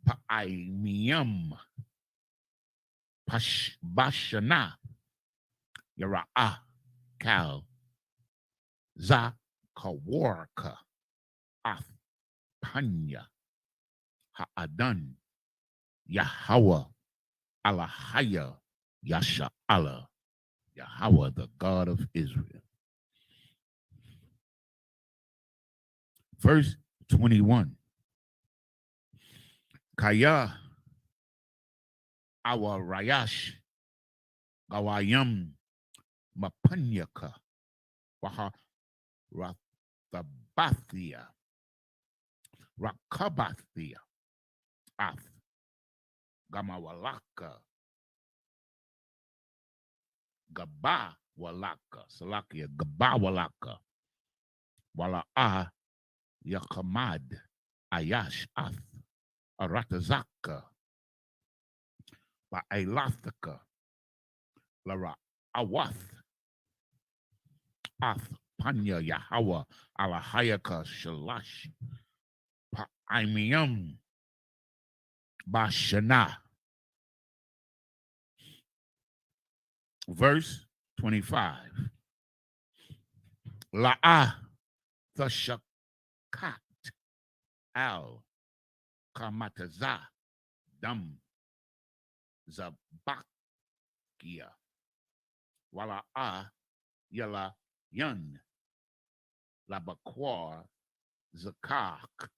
Pa'aimiyam, Bashana, Yara'a, Kal, Za, Kawarka, Ath, Panya, Ha'adan, Yahweh, Alahaya, Yasha Allah, Yahweh, the God of Israel. Verse 21. Kaya, Awa Rayash, Gawayam, Mapanyaka, Waha Rathabathia, Rakabathia, Ath, Gamawalaka, Gabawalaka, Salakia, Gabawalaka, Wala'a, Yakamad, Ayash, Ath, Aratazaka, Ba'elathaka, Lara Awath, Ath, Panya, Yahweh, Alahayaka, Shalash, Pa'imiyam, Bashana. Verse 25. La'ah, Thashakat, Al, Kamataza, Dam, Zabakia, Wala'ah, Yala, Yun, Labaquar, Zakak,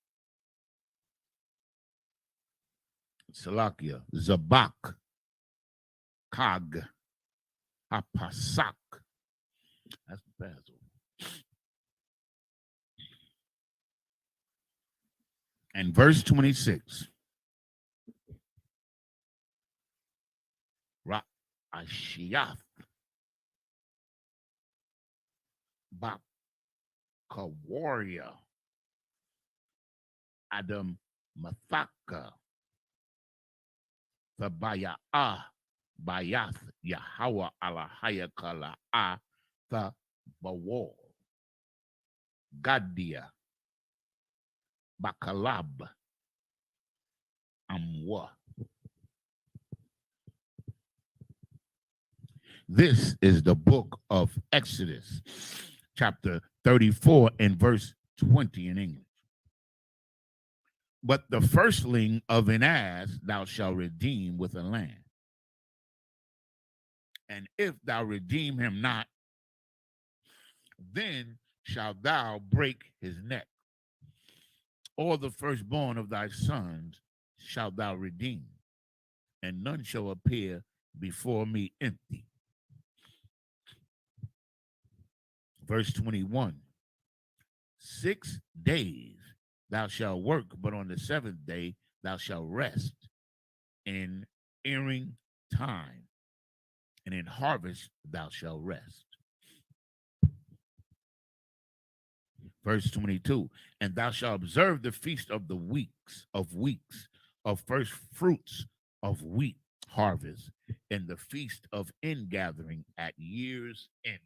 Salakia, Zabak, Kag, Hapasak. That's the Passover. And verse 26. Ra'ashiyath, Bak Kawaria, Adam Mathaka, Thabaya Bayath, Yahweh Alahayakala the Bawal, Gadia, Bakalab, Amwa. This is the book of Exodus, chapter 34 and verse 20 in English. But the firstling of an ass thou shalt redeem with a lamb. And if thou redeem him not, then shalt thou break his neck. All the firstborn of thy sons shalt thou redeem, and none shall appear before me empty. Verse 21, 6 days thou shalt work, but on the seventh day thou shalt rest in earing time, and in harvest thou shalt rest. Verse 22, and thou shalt observe the feast of the weeks, of first fruits of wheat harvest, and the feast of ingathering at year's end.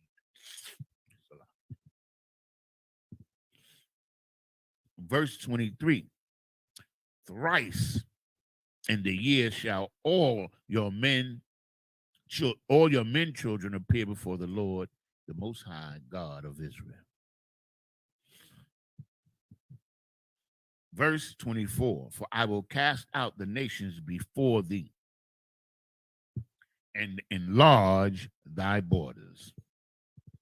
Verse 23, thrice in the year shall all your men children appear before the Lord, the Most High God of Israel. Verse 24, for I will cast out the nations before thee and enlarge thy borders.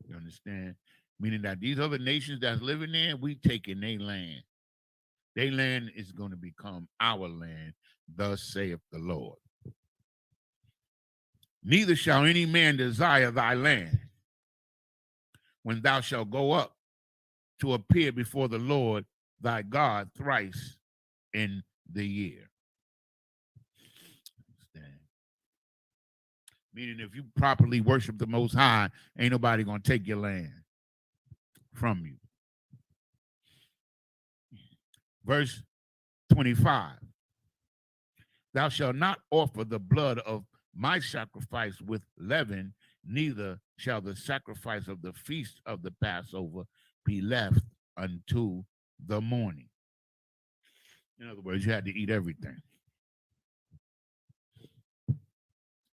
You understand? Meaning that these other nations that's living there, we taking their land. Their land is going to become our land, thus saith the Lord. Neither shall any man desire thy land when thou shalt go up to appear before the Lord thy God thrice in the year. Understand? Meaning if you properly worship the Most High, ain't nobody going to take your land from you. Verse 25, thou shalt not offer the blood of my sacrifice with leaven, neither shall the sacrifice of the feast of the Passover be left unto the morning. In other words, you had to eat everything.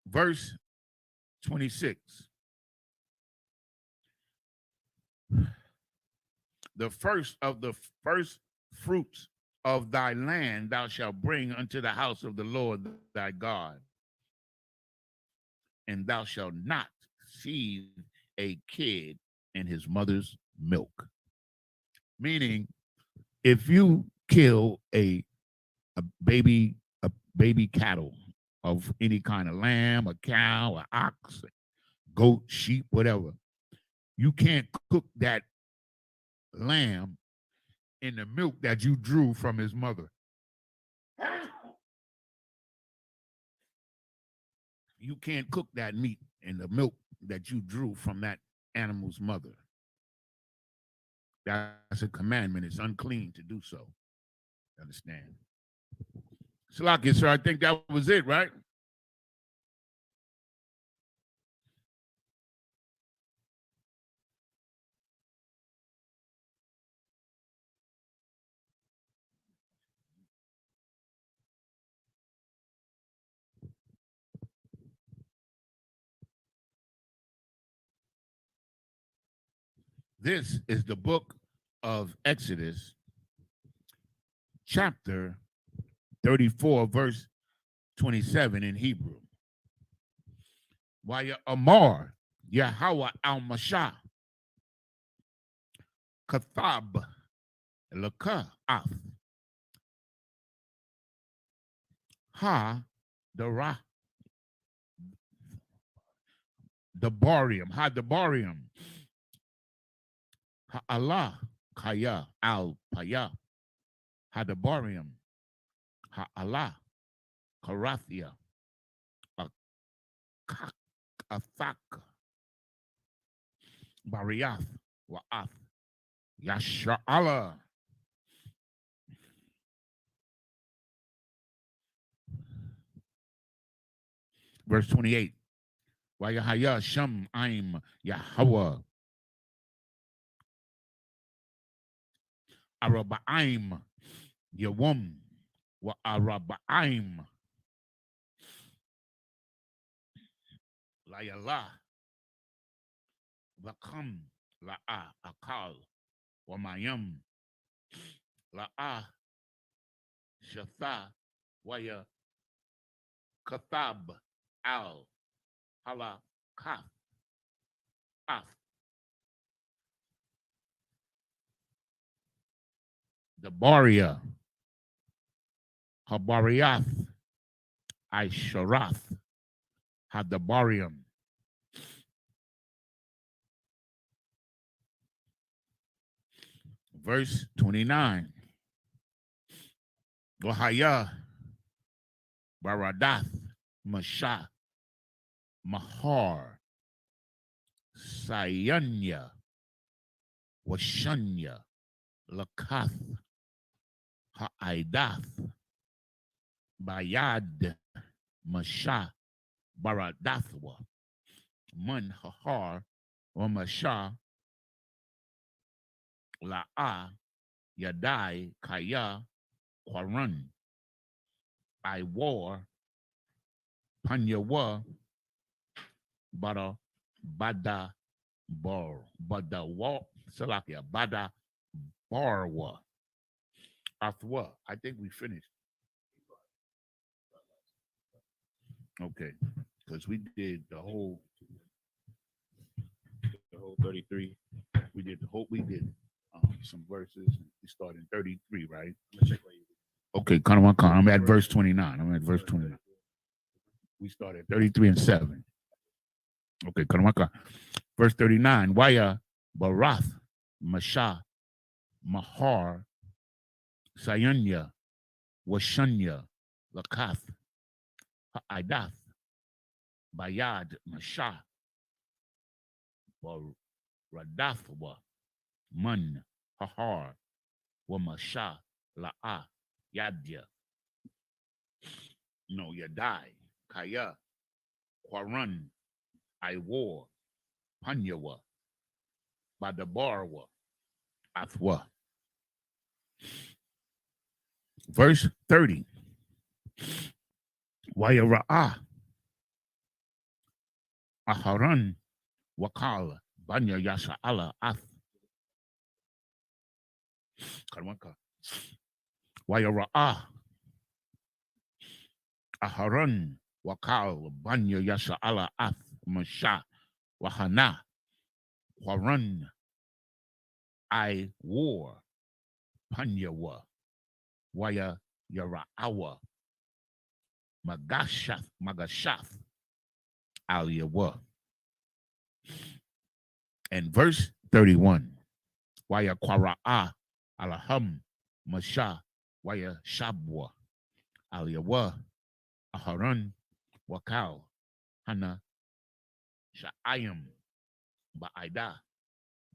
Verse 26, the first of the first fruits of thy land thou shalt bring unto the house of the Lord thy God, and thou shalt not seethe a kid in his mother's milk. Meaning, if you kill a baby cattle of any kind of lamb, a cow, an ox, goat, sheep, whatever, you can't cook that lamb in the milk that you drew from his mother. You can't cook that meat in the milk that you drew from that animal's mother. That's a commandment. It's unclean to do so. Understand? Salaki, sir, I think that was it, right? This is the book of Exodus, chapter 34, verse 27 in Hebrew. Waya Amar, Yahweh al-Mashah, Kathab, Laka, Af, Ha, Dara, Dabarium, Ha Dabarium, Ha Allah, Kaya, Al Paya, Ha Dabarium, Ha Allah, Karathia, Athak, Bariath, Wa'ath, Yasha Allah. Verse 28. Wayahaya Sham Aim Yahweh Arabaim Yawum Wa Arabaim Layala Vakam La'a Akal Wamayam La'a Shatha Waya Kathab Al Hala Kaf Af the Baria Habariath Isharath Hadabarium. Verse 29. Wahaya Baradath Masha Mahar Sayanya Washanya Lakath Haidath Bayad Masha Baradathwa Man Hahar or Masha La'a Yadai Kaya Kwaran I war Panyawa Bada Bada Wa Salakia Bada Barwa Athwa. I think we finished. Okay, because we did the whole 33. we did some verses. We started in 33, right? Okay, I'm at verse 29. I'm at verse 29. We started 33 and 7. Okay, verse 39. Waya Barath Masha Mahar Sayanya Washanya Lakath Haidath Bayad Masha Radathwa Man Hahar Wamasha La'a Yadya. No, Yadai Kaya Kwaran I war Panyawa Badabarwa Athwa. Verse 30. Wayara'a Aharan Wakal Banya Yasha Allah Ath Karwaka Wayara'a Aharan Wakal Banya Yasha Allah Ath Masha Wahana Waran I war Panyawa Waya Yara'awa Magashath Al Yawa. And verse 31. Waya Kwara'a Alaham Masha Waya Shabwa Al Yawa Aharan Wakal Hana Sha'ayam Ba'ida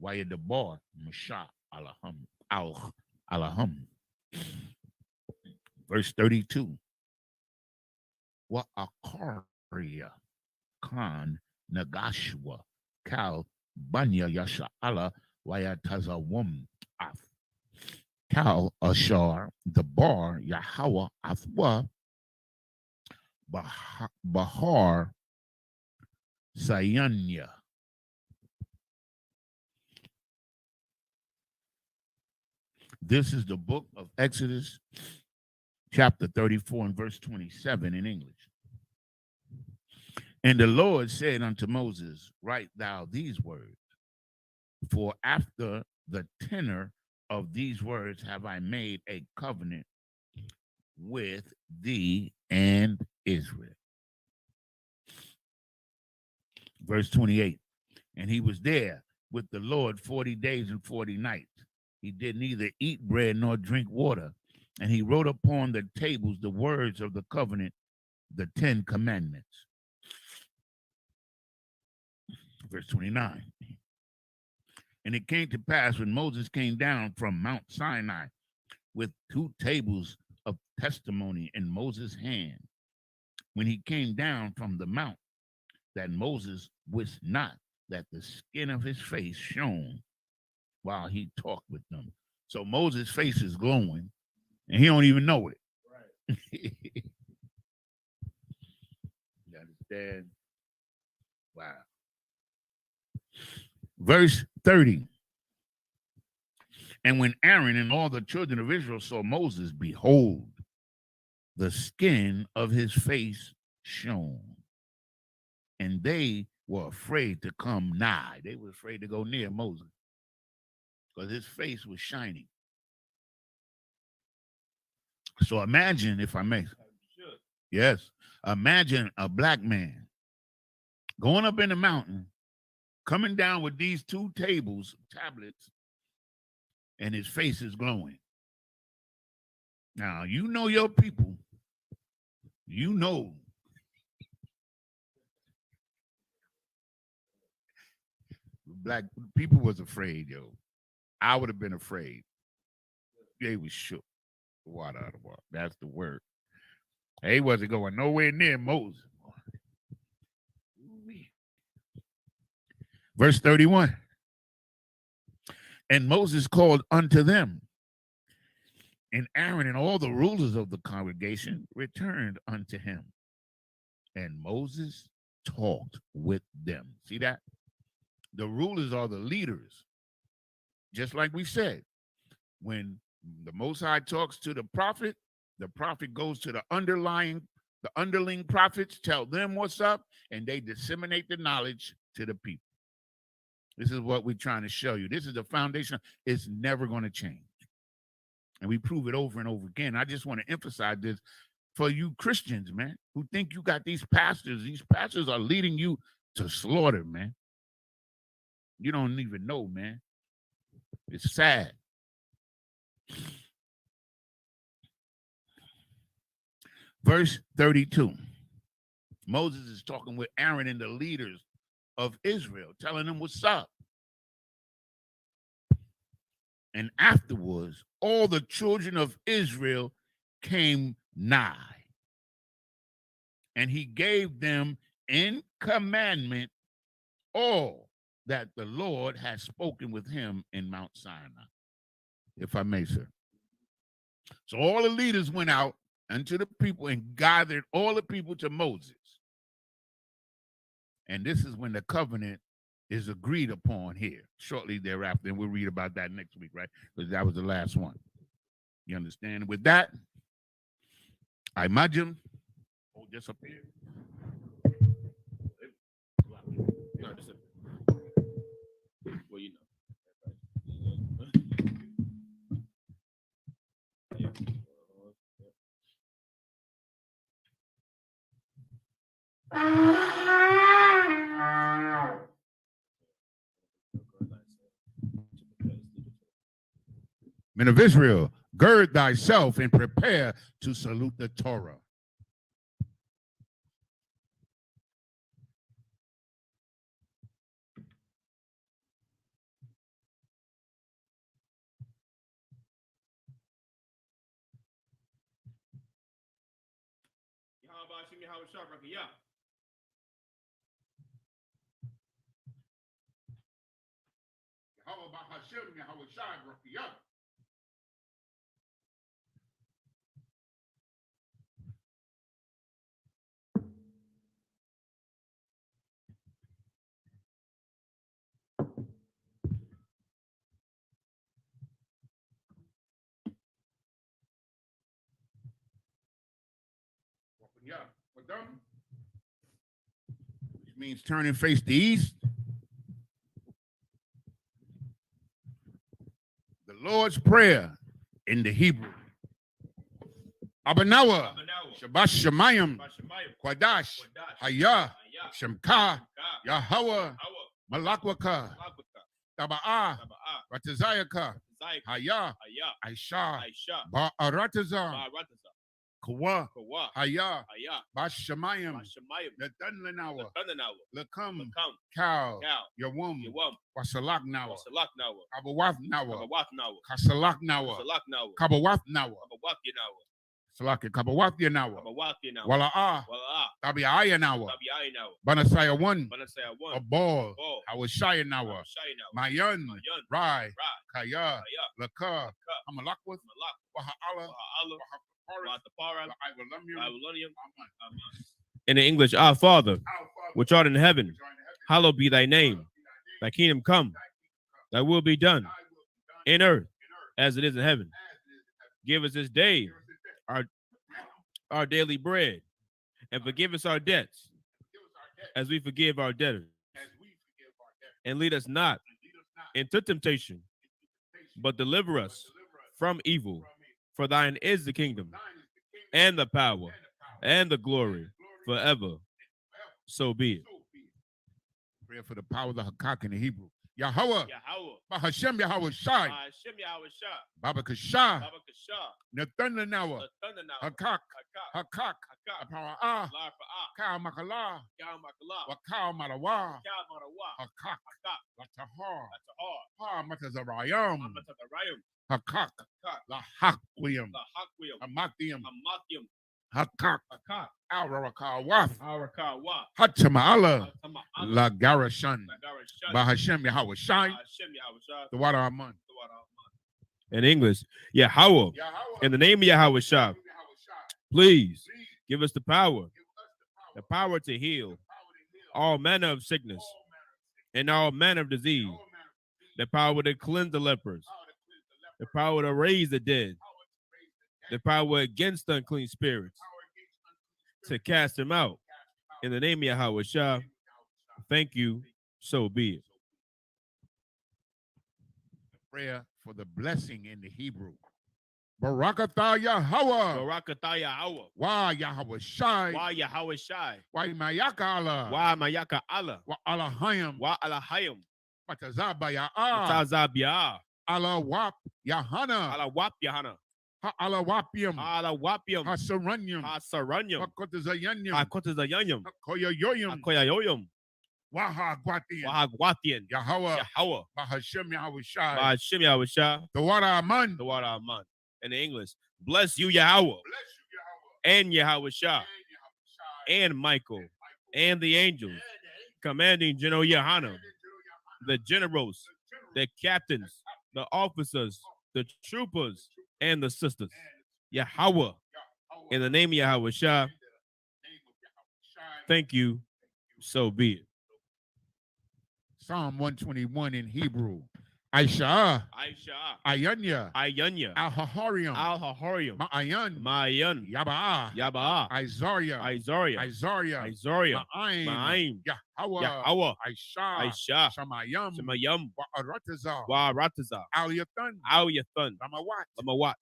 Waya Debar Masha Alaham. Verse 32. Wa Akaria Khan Nagashwa Kal Banya Yasha Allah Waya Tazawum Af Kal Ashar the bar Yahweh Athwa Bahar Sayanya. This is the book of Exodus, chapter 34 and verse 27 in English. And the Lord said unto Moses, write thou these words, for after the tenor of these words have I made a covenant with thee and Israel. Verse 28. And he was there with the Lord 40 days and 40 nights. He did neither eat bread nor drink water. And he wrote upon the tables the words of the covenant, the 10 commandments. Verse 29. And it came to pass when Moses came down from Mount Sinai with 2 tables of testimony in Moses' hand, when he came down from the mount, that Moses wist not that the skin of his face shone while he talked with them. So Moses' face is glowing, and he don't even know it. Right. You understand? Wow. Verse 30. And when Aaron and all the children of Israel saw Moses, behold, the skin of his face shone, and they were afraid to come nigh. They were afraid to go near Moses because his face was shining. So imagine, if I may, yes, imagine a black man going up in the mountain, coming down with these 2 tablets, and his face is glowing. Now, you know your people. You know. Black people was afraid, yo. I would have been afraid. They was shook. Water out of water. That's the word. He wasn't going nowhere near Moses. Verse 31. And Moses called unto them, and Aaron and all the rulers of the congregation returned unto him. And Moses talked with them. See that? The rulers are the leaders. Just like we said, when the Most High talks to the prophet goes to the underling prophets, tell them what's up, and they disseminate the knowledge to the people. This is what we're trying to show you. This is the foundation. It's never going to change. And we prove it over and over again. I just want to emphasize this for you Christians, man, who think you got these pastors. These pastors are leading you to slaughter, man. You don't even know, man. It's sad. Verse 32. Moses is talking with Aaron and the leaders of Israel, telling them what's up. And afterwards, all the children of Israel came nigh, and he gave them in commandment all that the Lord had spoken with him in Mount Sinai, if I may, sir. So all the leaders went out unto the people and gathered all the people to Moses. And this is when the covenant is agreed upon here shortly thereafter. And we'll read about that next week, right? Because that was the last one. You understand? With that, I imagine, just up here. Well, you know. Men of Israel, gird thyself and prepare to salute the Torah. Which means turn and face the east. The Lord's Prayer in the Hebrew. Abanawa, Shabash Shemayim, Kwadash, Hayah, Shemka, Yahweh, Malakwaka, Taba'ah, Ratazayaka, Hayah, Aisha, Ba'aratazah, Kawa, Kawa, Haya, Haya, Bashamayim, Bashamayim, Ladunlanawa, Thundanawa, Lakam, Lakam, Cow, Cow, Yawum, Yawam, Wasalak Nawa, Wasalak Nawa, Kabawath Nawa, Kabawath Nawa, Kasalak Nawa, Salak Nawa, Kabawath Nawa, Kabawath Nawa, Salaki, Kabawath Nawa, Kabawath Nawa, Wala'a, Wala, Tabiaya Nawa, Tabiai Nawa, Banasaya 1, Banasaya a 1, ball, Ball, Hawashaya Nawa, Shai Nawa, Mayan, Mayan, Rai, Ra, Kaya, Haya, Laka, Ka, Hamalakwath, Malak, Waha'ala, Waha'ala, Wahapara, Watapara, Ivalamium, Babylonium, in the English, Our Father, Our Father, which art in heaven, which art in heaven, hallowed be thy name. hallowed be thy Thy name, kingdom come, thy will be done thy will be done in earth in earth as it is in heaven. as it is in heaven. Give us this day Give us this day our daily bread, and forgive us our debts Give us our debt as we forgive our debtors. as we forgive our debtors. And lead us not And lead us not into temptation, into temptation, but deliver but us deliver us from evil. from evil. For thine is the kingdom, Thine is the kingdom and the power, and the power and the and glory, the glory forever. forever. So be it. So be it. Prayer for the power of the Hakak in the Hebrew. Yahweh, Yahweh, Bahashem Yahweh Shai, Hashem Yahweh Shah, Baba Kashah, Baba Kashah, Nathana Nawa, the thunder now, Hakak, Hakak, Hakak, Hakak, Apara Ah, Lar for Ah, Ka Makala, Yah Makala, Wakal Marawa, Yah Marawa, Hakak, Hakak, Latahar, that's a hard, Ha Matazarayam, Amatatharayim, Hakak, Hakak, La Hakwim, the Hakwim, Amathium, Amakium, Hakak, Hakak, Al Rarakawaf, Arakawa, Hatamaala, Atama, La Garashan, Nagarashan, Bahashem Yahweh Shai, Hashem Yahweh Shah, the water Aman. the water of man. In English, Yahweh, in the name of Yahweh Shah, please give us the power to heal all manner of sickness and all manner of disease, the power to cleanse the lepers, the power to raise the dead, the power against unclean spirits, to cast them out. In the name of Yahweh Shah, thank you, so be it. Prayer for the blessing in the Hebrew. Barakatah Yahweh. Barakatah Yahweh. Why Yahweh Shai. Why Yahweh Shai. Why Mayaka Allah. Why Mayaka Allah. Why Allahayim. Why Allahayim. Matazabaya. Matazabia. Allah Wap Yahana. Allah Wap Yahana. Allah Wapium. Allah Wapium. Hasaranyum. Hasaranyum. Hakotazayanyum. Hakotazayanyum. Hakoyoyoyum. Hakoyoyoyum. Waha Guatian. Wahagwatian. Yahweh. Yahweh. Bahashem Yahweh Shai. Bahashem Yahweh Shah. The water Aman. The water Aman. In English, bless you, Yahweh. Bless you, Yahweh. And Yahweh Shah. And Michael. And the angels. Commanding General Yahana. The generals. The captains. The officers. The troopers. And the sisters. Yahweh. In the name of Yahweh Shah. Thank you. So be it. Psalm 121 in Hebrew. Aisha. Ayanya. Al-Haharium. Ma'ayan. Yaba'ah. Isaiah. Ma'aim. Yahweh. Aisha. Shamayam. Wa'arataza. Al-Yathan. Lamawat.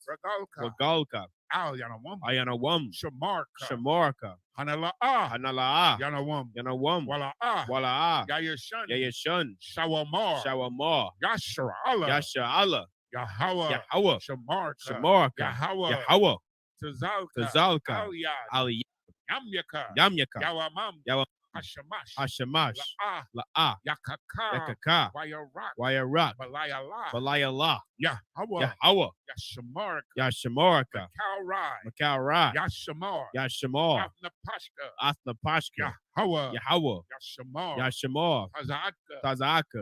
Ragalka. Al-Yanawam. Shamarka. Hanala'ah. Yanawam. Wala'ah. Yayashun. Shawamar. Yasha Allah. Yahweh. Shamarka. Yahweh. Tazalka. Ali. Yamyaka. Yawamam. Hashamash. La'ah. Yakaka. Wayarak. Balayala. Yahweh. Yashamarka. Makalra. Yashamar. Athnapashka. Yahweh. Yashamar. Tazaka.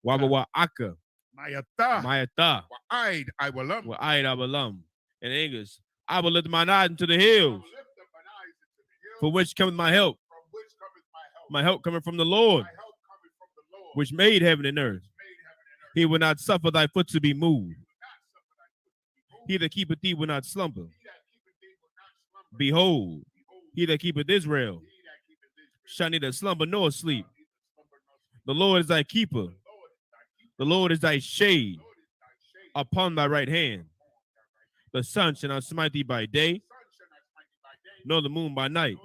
Wabawa'aka. Mayata. Wa'aid. In English, I will lift mine eyes into the hills, for which cometh my help. My help coming from the Lord, which made heaven and earth. He will not suffer thy foot to be moved. He that keepeth thee will not slumber. Behold, he that keepeth Israel shall neither slumber nor sleep. The Lord is thy keeper. The Lord is thy shade upon thy right hand. The sun shall not smite thee by day, nor the moon by night.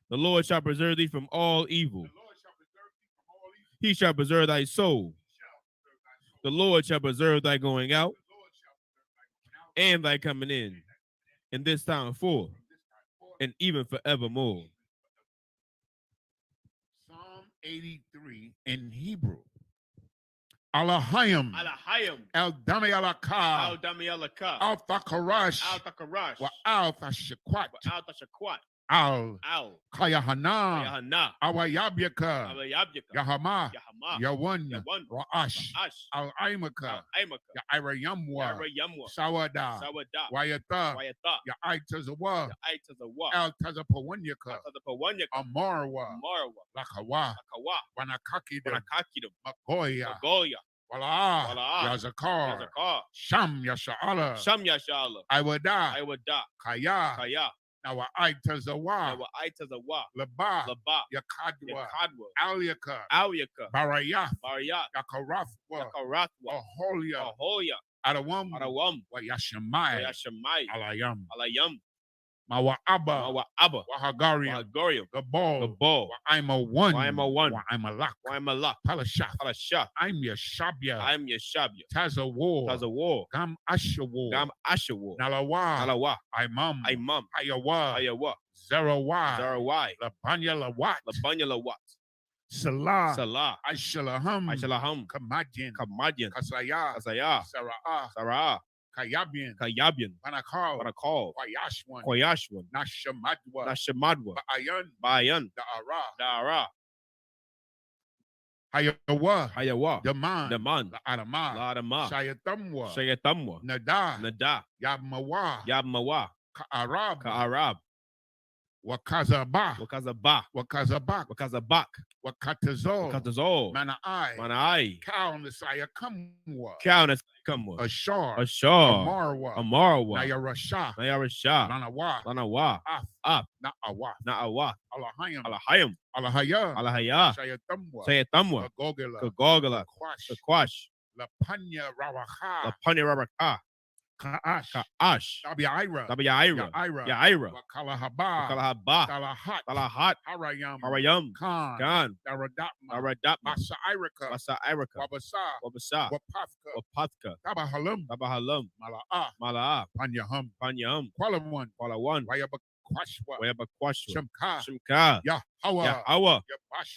The Lord shall preserve thee from all evil. He shall preserve thy soul. The Lord shall preserve thy going out and thy coming in in this time forth, and even forevermore. Psalm 83 in Hebrew. Alahayim, Alahayim, El Dami Alaka, Al Damialaka, Al Thakarash, Al Takarash, Wa Al Thashakwat, Al Tashakwat, Al Al Kayahana, Yahana, Awayabyaka, Abayabjaka, Yahama, Yahama, Yawan, Yawan, Ra'ash, Ash, Al Aimaka, Al Aimaka, Yairayamwa, Yara Yamwa, Sawada, Sawada, Wayata, Wayata, Yaitazawa, Aitazawa, El Tazapawanyaka, Tazapawanyaka, Amarwa, Marwa, Lakawa, Akawa, Wanakakida, Wanakakidum, Magoya, Magoya, Wala, Wala, Yazakar, Yazakar, Sham Yasha'ala, Sham Yashala, Iwada, Iwada, Kaya, Kaya, Nawa Aitazawa, Yawa Aitazawa, Laba, Laba, Yakadwa, Yakadwa, Alyaka, Awyaka, Barayah, Barayat, Yakarafwa, Yakaratwa, Aholia, Ahoya, Adawam, Arawam, Wayashamai, Yashamai, Alayam, Alayam, Mawa Abba, Mawa Abba, Wahagariam, Wahagorium, Gabal, Gabal, I'm a one, I'm a one, I'm a lock, I'm a lock, Palashah, Alasha, I'm your Shabya, I'm Yeshabya, Taza war, Taza war, Gam Asha war, Gam Asha war, Nalawa, Nalawa, Imam, Imam, Ayawa, Ayawa, Zerawai, Zarawai, Labanya Lawat, Labanya Lawat, Salah, Salah, Aishalaham, Aishalaham, Kamadjan, Kamadyan, Kasaya, Kasaya, Sarah, Sarah, Kayabian, Kayabian, Panakal, Barakal, Wayashwan, Koyashwan, Nashamadwa, Nashamadwa, Baayan, Bayan, Da'ara, Dara, Hayawa, Hayawa, Daman, Daman, Adama, Ladama, Shayatamwa, Shayatamwa, Nada, Nada, Yabmawa, Yabmawa, Ka'arab, Ka'arab, Wakazaba, Wakazaba, Wakazabak, Wakazabak, Wakatazol, Wakatazol, Manai, Manai, Kal Messiah Kamwa, Kaunas Kamwa, Ashar, Ashar, Amarwa, Amarwa, Nayarasha, Nayarasha, Lanawa, Lanawa, Af, Af, Na'awa, Na'awa, Alahayam, Alahayam, Alahaya, Alahaya, Shayatamwa, Sayatamwa, Gogela, Kagogala, Kwash, Kakwash, Lapanya Rawaha, Lapanya Rabaka, Ka'ash, Ka'ash, Tabiaira, Tabiyaira, Yaira, Yaira, Wakalahaba, Kalahaba, Talahat, Talahat, Harayam, Harayam, Khan, Gan, Daradapma, Aradapma, Basa Irika, Basa Irika, Wabasa, Wabasa, Wapafka, Wapatka, Tabahalam, Tabahalam, Mala'ah, Malaa, Panyaham, Panyam, Qualawan, Palawan, Wayabakwashwa, Wayabakwashwa, Shamka, Shimka, Yahawa, Yahawa,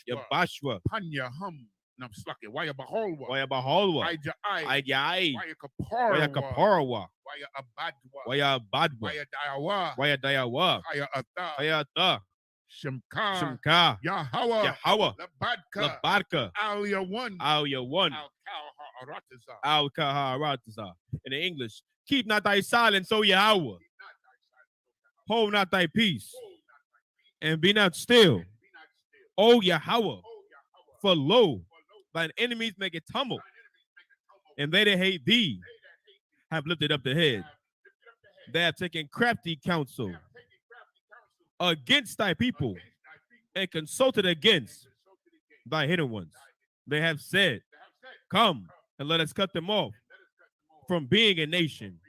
Yabashwa, Yabashwa, Panyaham, Namslaki, Wayabaholwa, Wayabaholwa, Ijai, Ayai, Wayakaparawa, Wayakaparawa, Wayabadwa, Wayabadwa, Wayadayawa, Wayadayawa, Hayata, Hayata, Shimka, Shimka, Yahawa, Yahawa, Labadka, Labadka, Alia one, Alya one, Al-Kalharataza. Al Kaharataza. In the English, keep not thy silence, O Yahweh. Hold not thy peace, and be not still, O Yahweh. For lo, thine enemies make a tumult, and they that hate thee have lifted up the head. They have taken crafty counsel against thy people, and consulted against thy hidden ones. They have said, come and let us cut them off from being a nation,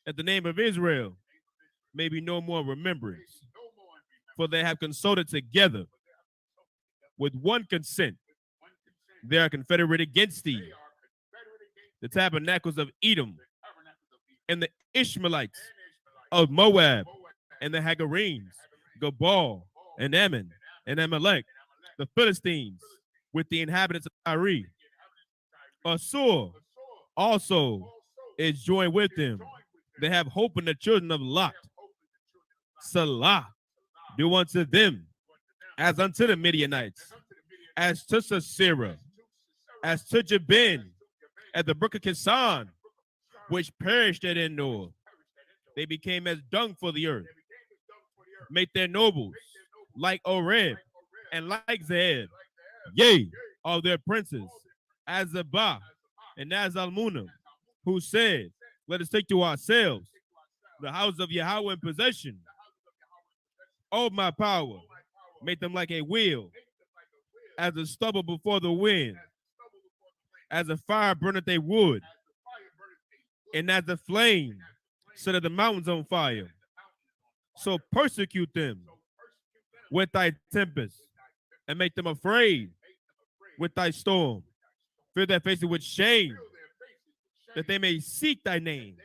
that the name of Israel may be no more remembrance. For they have consulted together with one consent. They are confederate against thee. The tabernacles of Edom, and the Ishmaelites of Moab, and the Hagarenes, Gabal, and Ammon, and Amalek, the Philistines, with the inhabitants of Tyre. Assur also is joined with them. They have hope in the children of Lot. Salah, do unto them as unto the Midianites, as to Sisera, as to Jabin, at the brook of Kisan, which perished at Endor. They became as dung for the earth. Make their nobles like Oreb and like Zeb. Yea, all their princes, as Zabah and as Almunam, who said, let us take to ourselves the house of Yahweh in possession. Oh, my power, make them like a wheel, as a stubble before the wind, as a fire burneth a wood, and as a flame set the mountains on fire. So persecute them with thy tempest, and make them afraid with thy storm. Fill their faces with shame, that they may seek thy name.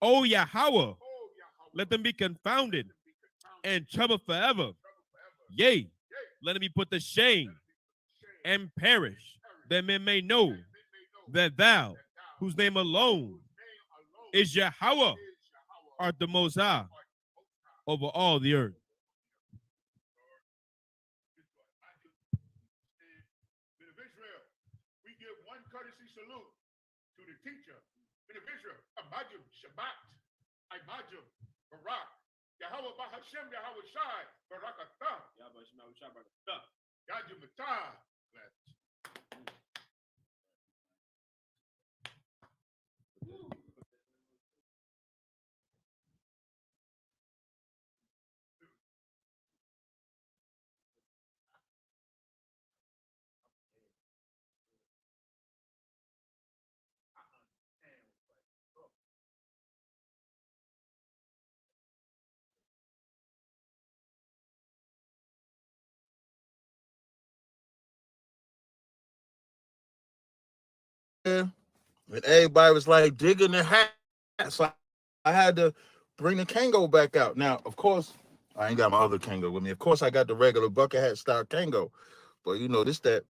O Yahweh, let them be confounded and troubled forever. Yea, let them be put to shame and perish, that men may know that thou, whose name alone is Yahweh, art the Most High over all the earth. Men of Israel, we give one courtesy salute to the teacher. Men of Israel, Amajim, Shabbat, Imajim, Barak, Yahweh Bahashem, Yahweh Shai, Barakatah, Yajim Matah. And everybody was like digging their hat. So I had to bring the Kango back out. Now, of course, I ain't got my other Kango with me. Of course, I got the regular bucket hat style Kango. But you know, this that